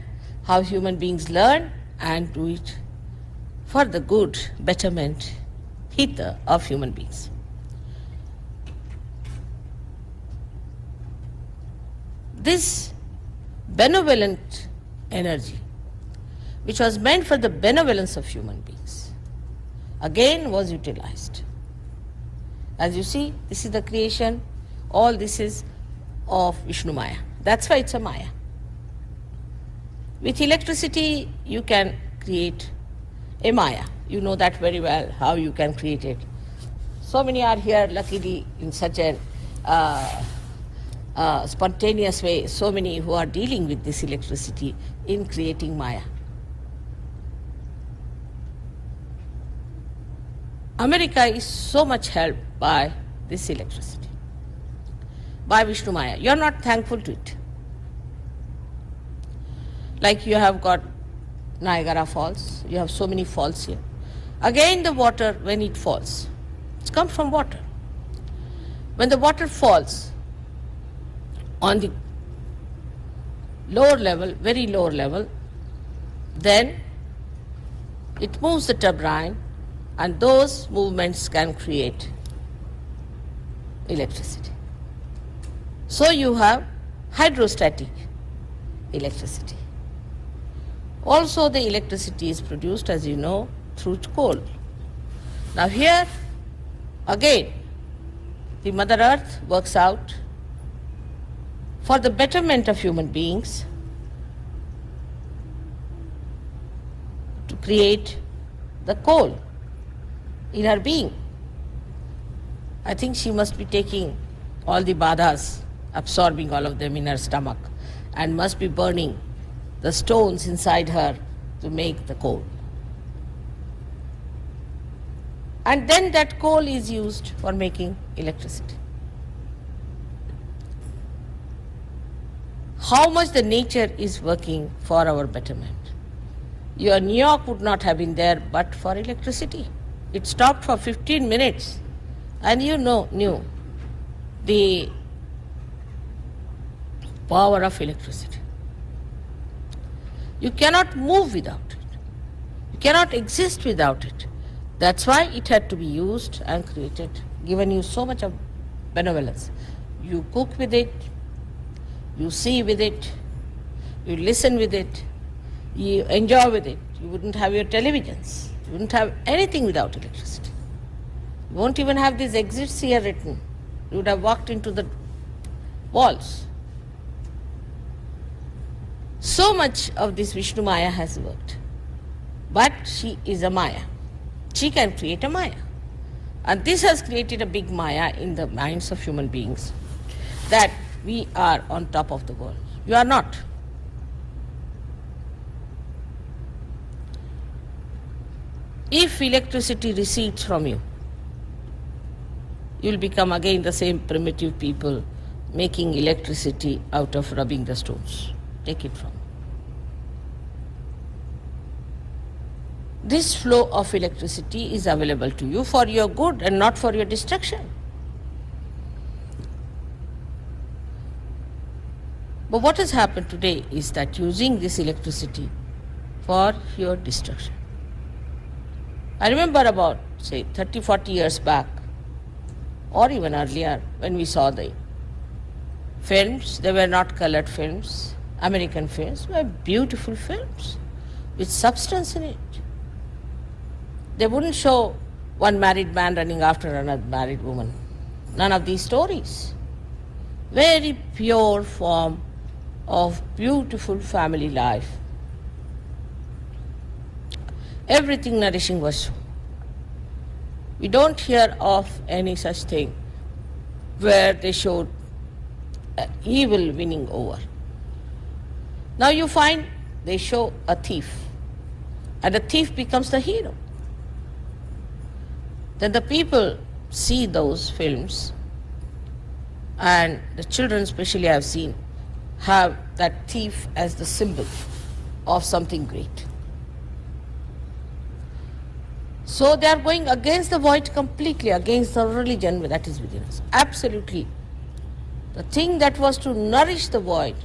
how human beings learn and do it for the good, betterment, hita of human beings. This benevolent energy, which was meant for the benevolence of human beings, again was utilized. As you see, this is the creation, all this is of Vishnu Maya. That's why it's a Maya. With electricity, you can create a Maya. You know that very well, how you can create it. So many are here, luckily, in such a spontaneous way, so many who are dealing with this electricity in creating Maya. America is so much helped by this electricity, by Vishnu Maya. You are not thankful to it. Like you have got Niagara Falls, you have so many falls here. Again the water, when it falls, it comes from water. When the water falls on the lower level, very lower level, then it moves the turbine, and those movements can create electricity. So you have hydrostatic electricity. Also the electricity is produced, as you know, through coal. Now here, again, the Mother Earth works out for the betterment of human beings to create the coal in her being. I think she must be taking all the badhas, absorbing all of them in her stomach, and must be burning the stones inside her to make the coal. And then that coal is used for making electricity. How much the nature is working for our betterment. Your New York would not have been there but for electricity. It stopped for 15 minutes and you knew the power of electricity. You cannot move without it. You cannot exist without it. That's why it had to be used and created, given you so much of benevolence. You cook with it, you see with it, you listen with it, you enjoy with it. You wouldn't have your televisions. You wouldn't have anything without electricity. You won't even have these exits here written. You would have walked into the walls. So much of this Vishnu Maya has worked. But she is a Maya. She can create a Maya. And this has created a big Maya in the minds of human beings, that we are on top of the world. You are not. If electricity recedes from you, you will become again the same primitive people making electricity out of rubbing the stones. Take it from. This flow of electricity is available to you for your good and not for your destruction. But what has happened today is that using this electricity for your destruction. I remember about, say, 30, 40 years back, or even earlier, when we saw the films, they were not colored films, American films, were beautiful films with substance in it. They wouldn't show one married man running after another married woman. None of these stories. Very pure form of beautiful family life. Everything nourishing was shown. We don't hear of any such thing where they showed evil winning over. Now you find they show a thief, and the thief becomes the hero. Then the people see those films, and the children especially I have seen have that thief as the symbol of something great. So they are going against the void completely, against the religion that is within us. Absolutely. The thing that was to nourish the void,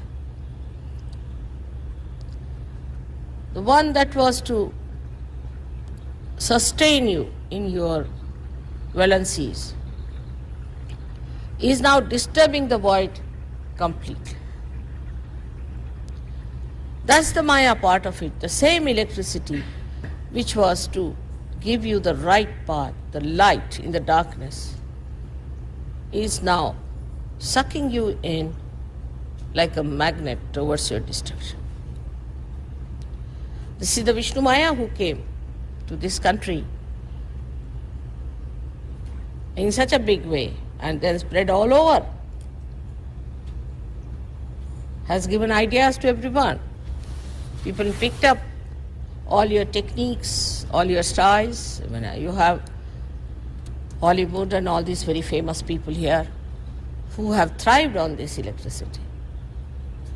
the one that was to sustain you in your valencies, is now disturbing the void completely. That's the Maya part of it. The same electricity which was to give you the right path, the light in the darkness, is now sucking you in like a magnet towards your destruction. This is the Vishnu Maya who came to this country in such a big way and then spread all over, has given ideas to everyone. People picked up all your techniques, all your styles. You have Hollywood and all these very famous people here who have thrived on this electricity.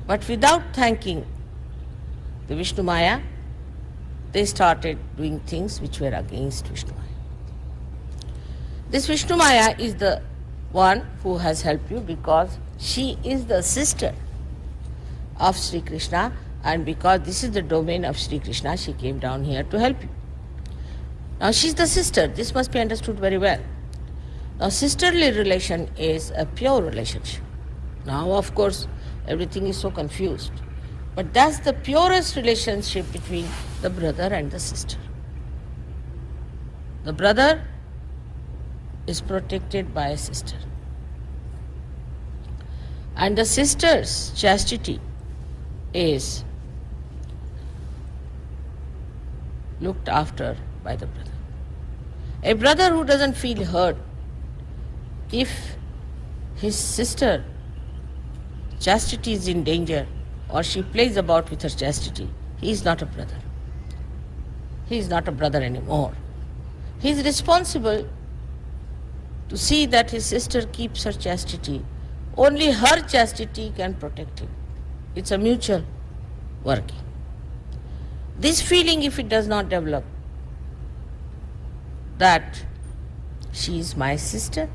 But without thanking the Vishnu Maya, they started doing things which were against Vishnu Maya. This Vishnu Maya is the one who has helped you because she is the sister of Sri Krishna, and because this is the domain of Sri Krishna, she came down here to help you. Now she's the sister. This must be understood very well. Now sisterly relation is a pure relationship. Now of course everything is so confused. But that's the purest relationship between the brother and the sister. The brother is protected by a sister. And the sister's chastity is looked after by the brother. A brother who doesn't feel hurt if his sister chastity is in danger or she plays about with her chastity, he is not a brother. He is not a brother anymore. He is responsible to see that his sister keeps her chastity. Only her chastity can protect him. It's a mutual working. This feeling, if it does not develop, that she is my sister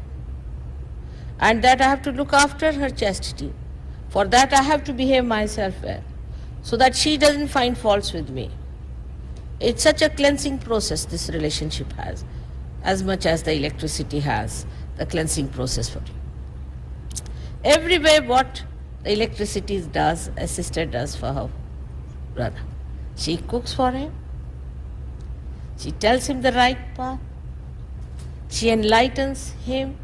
and that I have to look after her chastity, for that I have to behave myself well, so that she doesn't find faults with me. It's such a cleansing process this relationship has, as much as the electricity has the cleansing process for you. Everywhere what the electricity does, a sister does for her brother. She cooks for him, she tells him the right path, she enlightens him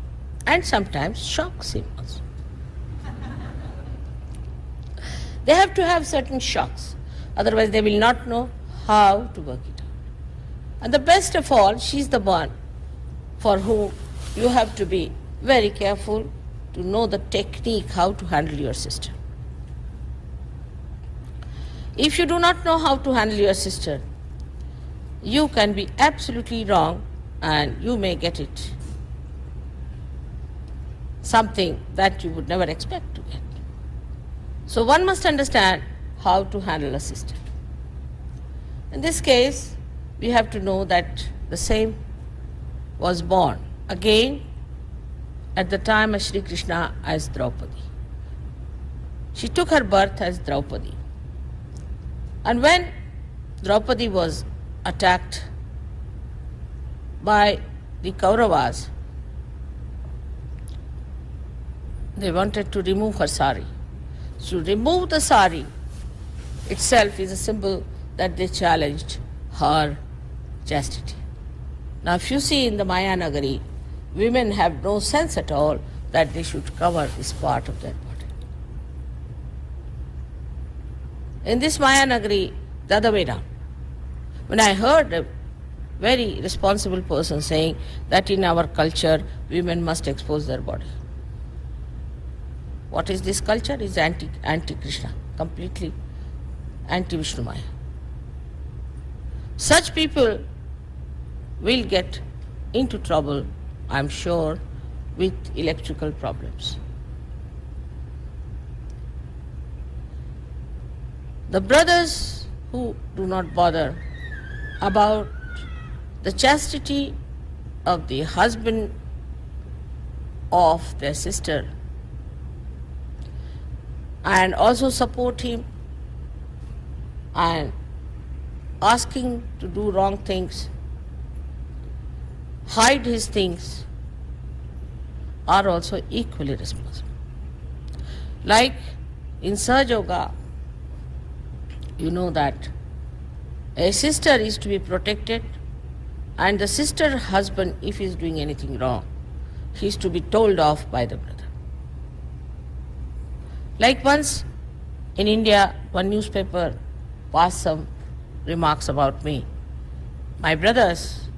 and sometimes shocks him also. They have to have certain shocks, otherwise they will not know how to work it out. And the best of all, she is the one for whom you have to be very careful to know the technique how to handle your sister. If you do not know how to handle your sister, you can be absolutely wrong and you may get it something that you would never expect to get. So one must understand how to handle a sister. In this case, we have to know that the same was born again at the time of Sri Krishna as Draupadi. She took her birth as Draupadi. And when Draupadi was attacked by the Kauravas, they wanted to remove her sari. To remove the sari itself is a symbol that they challenged her chastity. Now if you see in the Maya Nagari, women have no sense at all that they should cover this part of their body. In this Maya Nagari, the other way down. When I heard a very responsible person saying that in our culture, women must expose their body. What is this culture? It's anti-Krishna, completely anti-Vishnu Maya. Such people will get into trouble, I'm sure, with electrical problems. The brothers who do not bother about the chastity of the husband of their sister and also support him and asking to do wrong things, hide his things, are also equally responsible. Like in Sahaja Yoga, you know that a sister is to be protected and the sister husband, if he is doing anything wrong, he is to be told off by the brother. Like once in India, one newspaper passed some remarks about me. My brothers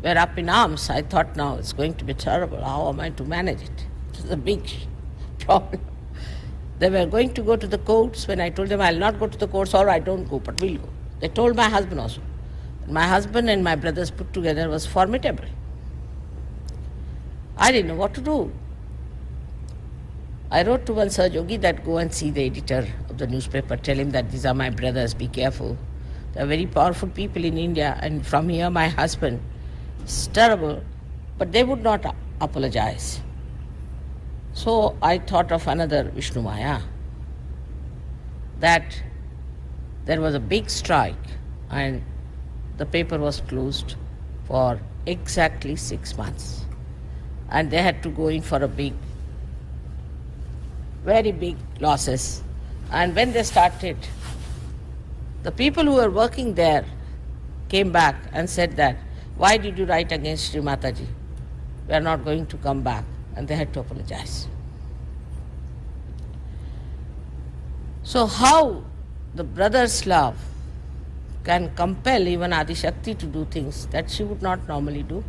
were up in arms. I thought now it's going to be terrible. How am I to manage it? It was a big problem. They were going to go to the courts. When I told them I'll not go to the courts, all right, don't go, but we'll go. They told my husband also. My husband and my brothers put together was formidable. I didn't know what to do. I wrote to one Sahaja Yogi that go and see the editor of the newspaper, tell him that these are my brothers, be careful. They are very powerful people in India, and from here my husband, it's terrible, but they would not apologize. So I thought of another Vishnu Maya, that there was a big strike and the paper was closed for exactly 6 months. And they had to go in for a very big losses. And when they started, the people who were working there came back and said that, why did you write against Sri Mataji? We are not going to come back. And they had to apologize. So how the brother's love can compel even Adi Shakti to do things that she would not normally do?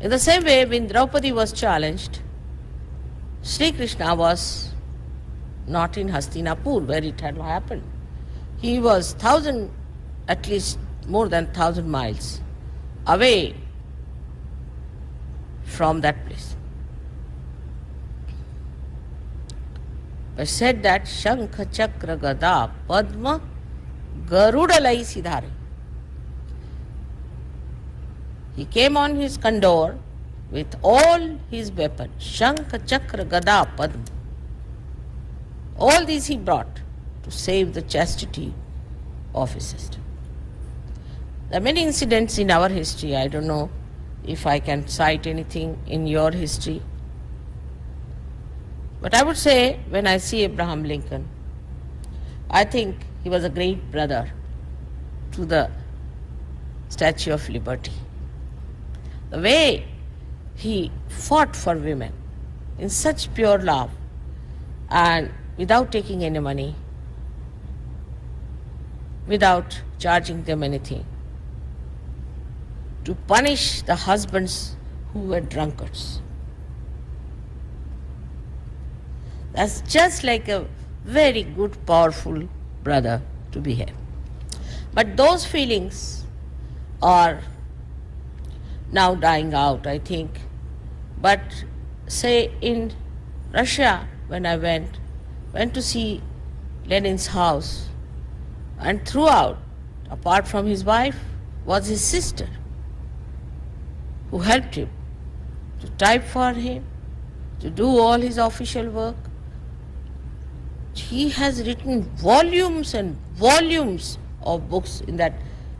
In the same way, when Draupadi was challenged, Sri Krishna was not in Hastinapur where it had happened. He was at least more than 1,000 miles away from that place. But said that Shankha Chakra Gada Padma Garudalai Siddhare. He came on his condor with all his weapons, Shankha Chakra Gada Padma. All these he brought to save the chastity of his sister. There are many incidents in our history. I don't know if I can cite anything in your history. But I would say, when I see Abraham Lincoln, I think he was a great brother to the Statue of Liberty. The way he fought for women in such pure love and without taking any money, without charging them anything, to punish the husbands who were drunkards. That's just like a very good, powerful brother to behave. But those feelings are now dying out, I think. But say in Russia, when I went to see Lenin's house, and throughout, apart from his wife, was his sister, who helped him to type for him, to do all his official work. He has written volumes and volumes of books in that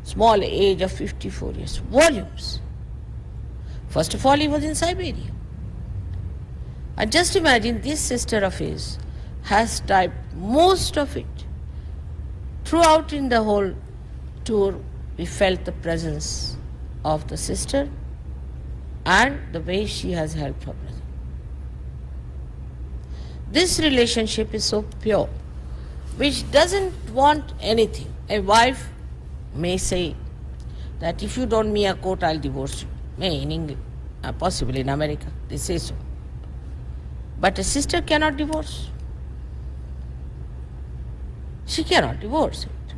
small age of 54 years. Volumes. First of all, he was in Siberia. And just imagine, this sister of his has typed most of it. Throughout in the whole tour, we felt the presence of the sister and the way she has helped her brother. This relationship is so pure, which doesn't want anything. A wife may say that if you don't me a coat, I'll divorce you. May in England, possibly in America, they say so. But a sister cannot divorce. She cannot divorce it.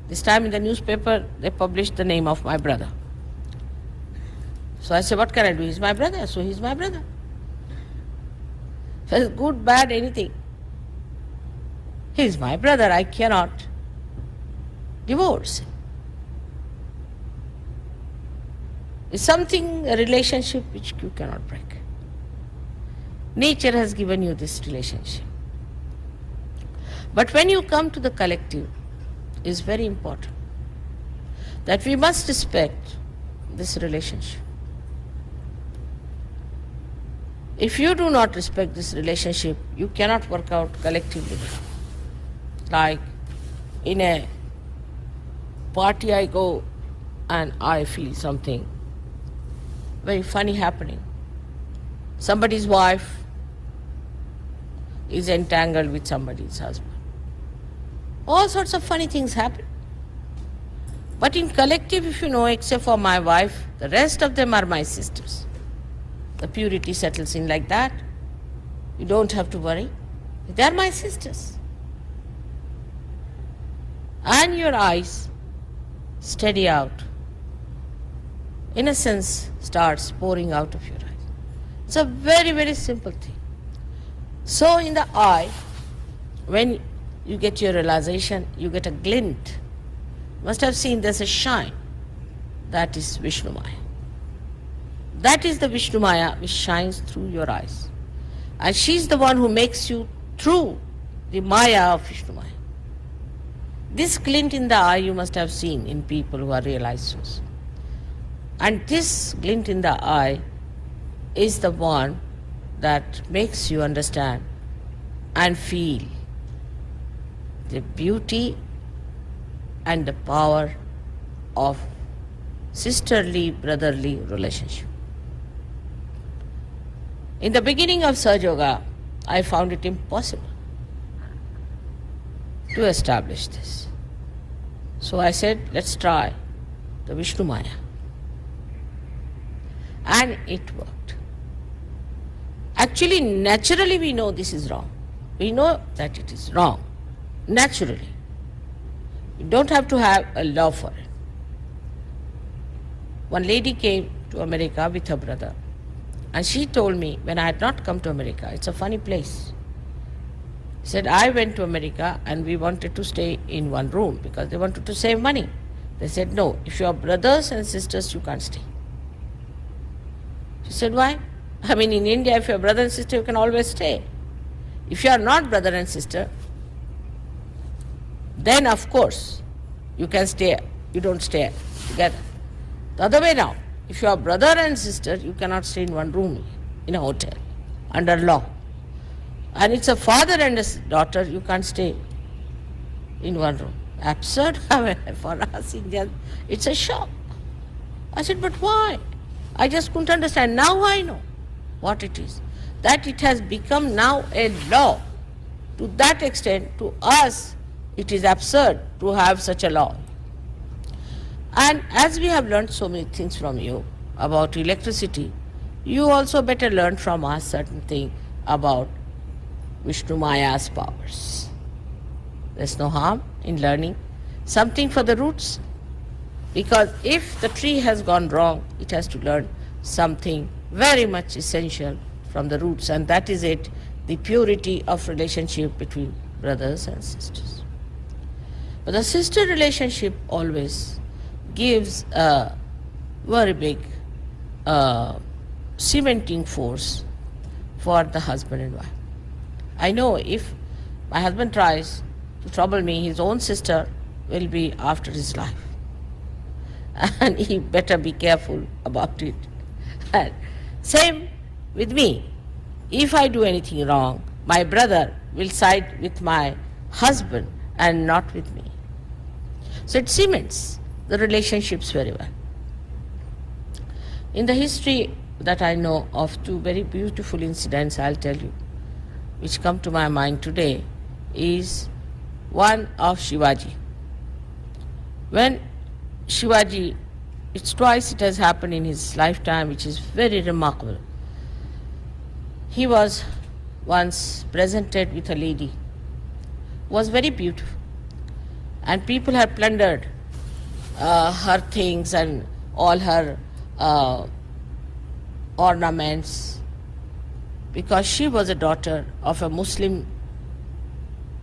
This time in the newspaper, they published the name of my brother. So I said, what can I do? He's my brother, so he's my brother. So it's good, bad, anything. He's my brother, I cannot divorce him. It's something, a relationship which you cannot break. Nature has given you this relationship. But when you come to the collective, it's very important that we must respect this relationship. If you do not respect this relationship, you cannot work out collectively. Like in a party I go and I feel something very funny happening. Somebody's wife is entangled with somebody's husband. All sorts of funny things happen. But in collective, if you know, except for my wife, the rest of them are my sisters. The purity settles in like that. You don't have to worry. They are my sisters. And your eyes steady out. Innocence starts pouring out of your eyes. It's a very, very simple thing. So in the eye, when you get your realization, you get a glint. You must have seen there's a shine. That is Vishnu Maya. That is the Vishnu Maya which shines through your eyes. And she's the one who makes you through the Maya of Vishnu Maya. This glint in the eye you must have seen in people who are realized souls. And this glint in the eye is the one that makes you understand and feel the beauty and the power of sisterly, brotherly relationship. In the beginning of Sahaja Yoga, I found it impossible to establish this. So I said, let's try the Vishnu Maya. And it worked. Actually, naturally we know this is wrong. We know that it is wrong. Naturally. You don't have to have a law for it. One lady came to America with her brother, and she told me when I had not come to America, it's a funny place. She said, I went to America and we wanted to stay in one room because they wanted to save money. They said, no, if you are brothers and sisters, you can't stay. She said, why? I mean, in India, if you are brother and sister, you can always stay. If you are not brother and sister, then of course you can stay, you don't stay together. The other way now, if you are brother and sister, you cannot stay in one room in a hotel under law. And it's a father and a daughter, you can't stay in one room. Absurd for us Indians. It's a shock. I said, but why? I just couldn't understand. Now I know what it is. That it has become now a law. To that extent, to us, it is absurd to have such a law. And as we have learned so many things from you about electricity, you also better learn from us certain thing about Vishnu Maya's powers. There's no harm in learning something for the roots, because if the tree has gone wrong, it has to learn something very much essential from the roots, and that is it, the purity of relationship between brothers and sisters. But the sister relationship always gives a very big cementing force for the husband and wife. I know if my husband tries to trouble me, his own sister will be after his life. And he better be careful about it. And same with me. If I do anything wrong, my brother will side with my husband and not with me. So it cements the relationships very well. In the history that I know of, two very beautiful incidents I'll tell you, which come to my mind today, is one of Shivaji. When Shivaji, it's twice it has happened in his lifetime, which is very remarkable. He was once presented with a lady who was very beautiful, and people had plundered her things and all her ornaments, because she was a daughter of a Muslim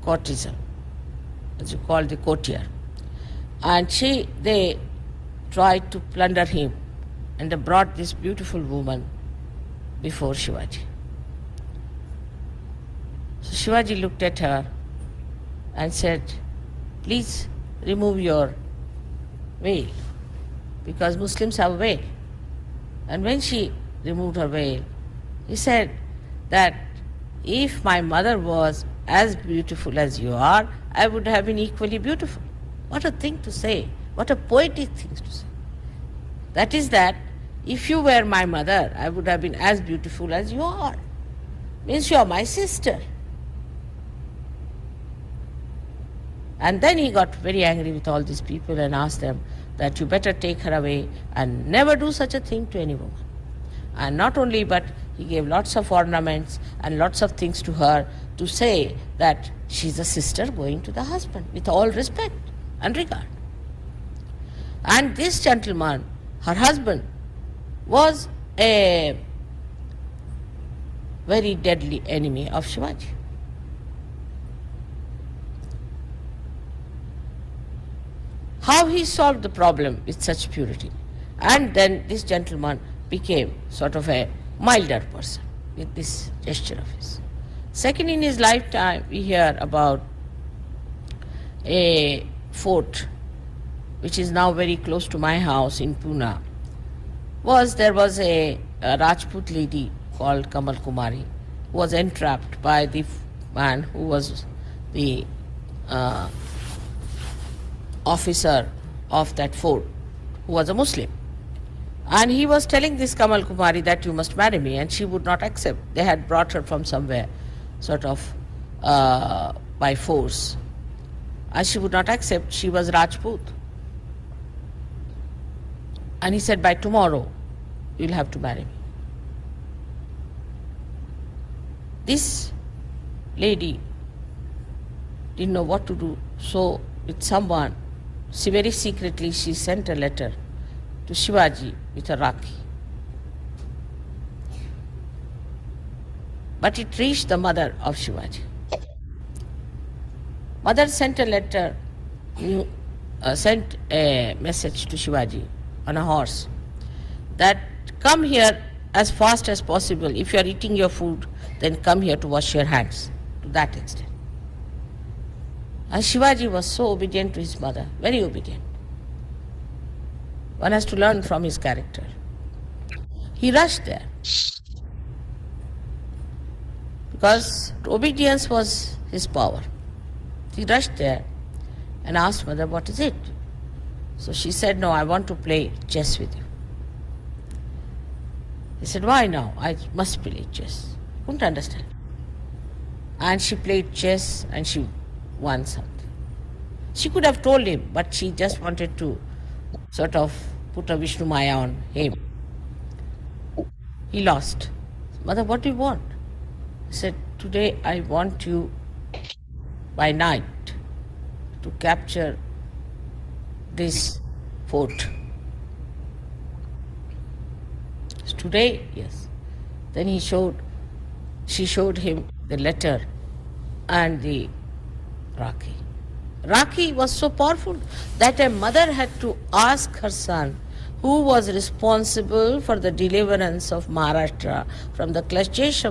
courtesan, as you call the courtier. And they tried to plunder him, and they brought this beautiful woman before Shivaji. So Shivaji looked at her and said, please remove your veil, because Muslims have a veil. And when she removed her veil, he said that if my mother was as beautiful as you are, I would have been equally beautiful. What a thing to say. What a poetic thing to say. That is that if you were my mother, I would have been as beautiful as you are. Means you are my sister. And then he got very angry with all these people and asked them that you better take her away and never do such a thing to any woman. And not only, but he gave lots of ornaments and lots of things to her to say that she's a sister going to the husband with all respect and regard. And this gentleman, her husband, was a very deadly enemy of Shivaji. How he solved the problem with such purity. And then this gentleman became sort of a milder person with this gesture of his. Second, in his lifetime, we hear about a fort which is now very close to my house in Pune. There was a Rajput lady called Kamal Kumari who was entrapped by the man who was the officer of that fort, who was a Muslim. And he was telling this Kamal Kumari that you must marry me, and she would not accept. They had brought her from somewhere, sort of by force. And she would not accept. She was Rajput. And he said, by tomorrow, you'll have to marry me. This lady didn't know what to do, so with someone, she very secretly she sent a letter to Shivaji with a Rakhi. But it reached the mother of Shivaji. Mother sent a letter, sent a message to Shivaji on a horse that come here as fast as possible. If you are eating your food, then come here to wash your hands. To that extent. And Shivaji was so obedient to his mother, very obedient. One has to learn from his character. He rushed there because obedience was his power. He rushed there and asked mother, what is it? So she said, no, I want to play chess with you. He said, why now? I must play chess. Couldn't understand. And she played chess and she won something. She could have told him, but she just wanted to sort of put a Vishnu Maya on him. He lost. Mother, what do you want? He said, today I want you by night to capture this fort. Today, yes. Then she showed him the letter and the Rakhi. Rakhi was so powerful that a mother had to ask her son, who was responsible for the deliverance of Maharashtra from the clutches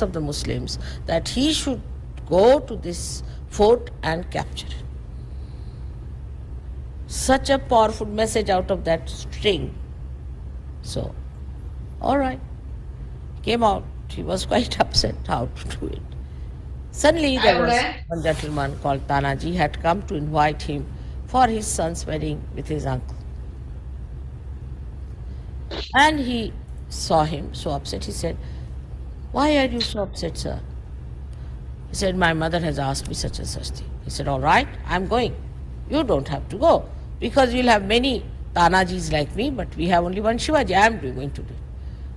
of the Muslims, that he should go to this fort and capture it. Such a powerful message out of that string. So, all right, came out. He was quite upset how to do it. Suddenly there was one gentleman called Tanaji had come to invite him for his son's wedding with his uncle. And he saw him so upset. He said, why are you so upset, sir? He said, my mother has asked me such and such thing. He said, all right, I'm going. You don't have to go because you'll have many Tanajis like me, but we have only one Shivaji. I'm going to do it.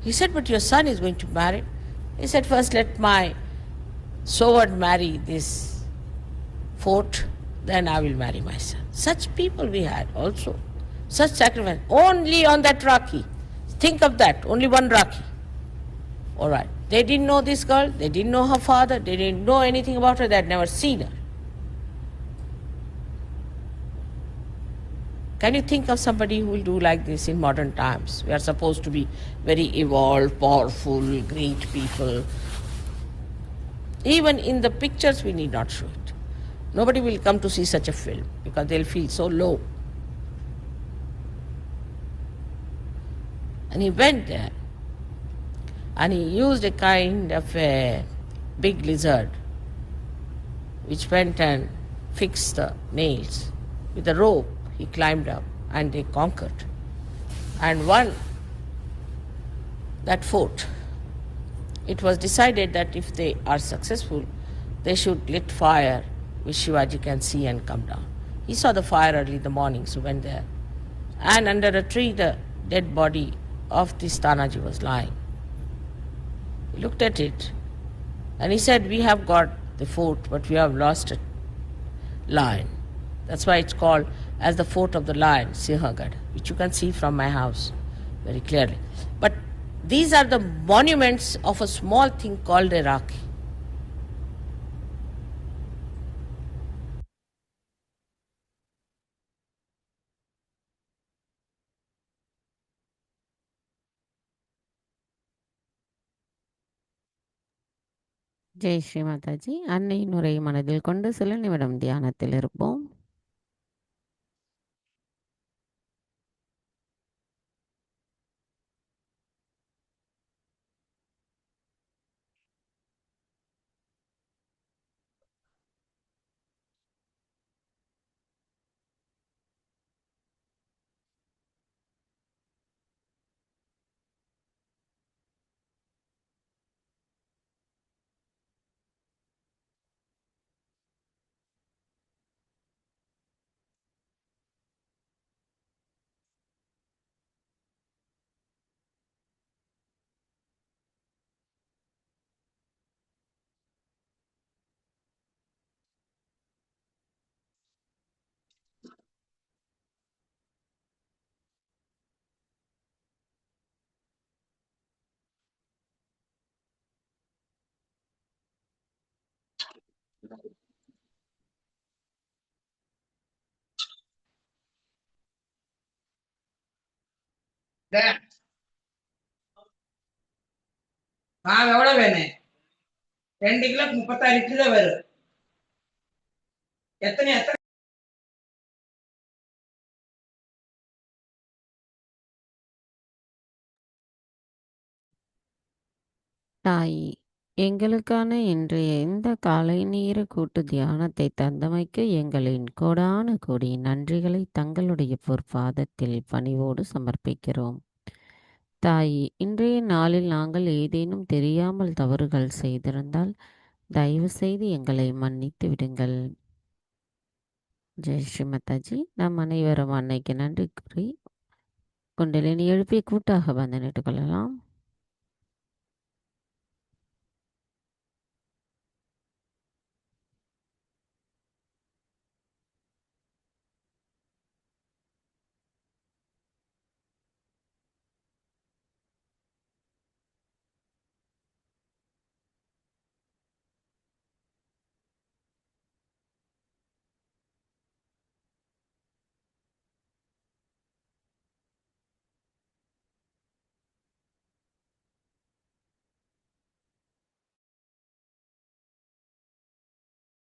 He said, but your son is going to marry. He said, first let my sword marry this fort, then I will marry my son. Such people we had also. Such sacrifice. Only on that Rakhi. Think of that. Only one Rakhi. All right. They didn't know this girl. They didn't know her father. They didn't know anything about her. They had never seen her. Can you think of somebody who will do like this in modern times? We are supposed to be very evolved, powerful, great people. Even in the pictures, we need not show it. Nobody will come to see such a film because they'll feel so low. And he went there and he used a kind of a big lizard which went and fixed the nails. With a rope, he climbed up and they conquered and won that fort. It was decided that if they are successful, they should lit fire which Shivaji can see and come down. He saw the fire early in the morning, so went there. And under a tree, the dead body of this Tanaji was lying. He looked at it and he said, we have got the fort, but we have lost a lion. That's why it's called as the fort of the lion, Sinhagad, which you can see from my house very clearly. But these are the monuments of a small thing called a Rakhi.
Jai Sri Mataji. அன்னையின் உரையை மனதில் கொண்டு சில நிமிடம் தியானத்தில் இருப்போம்.
மாவு எவ்வளவு வேணும்? 2 கிலோ 36 கிலோ வரும். எத்தனை எத்தனை
தாயி, எங்களுக்கான இன்றைய இந்த காலை நேர கூட்டு தியானத்தை தந்தமைக்கு எங்களின் கோடான கோடி நன்றிகளை தங்களுடைய பொற்பாதத்தில் பணிவோடு சமர்ப்பிக்கிறோம். தாயி, இன்றைய நாளில் நாங்கள் ஏதேனும் தெரியாமல் தவறுகள் செய்திருந்தால் தயவு செய்து எங்களை மன்னித்து விடுங்கள். ஜெய் ஸ்ரீ மாதாஜி. நாம் அனைவரும் அன்னைக்கு நன்றி கூறி குண்டலினி எழுப்பி கூட்டாக வந்தனிட்டுக் கொள்ளலாம்.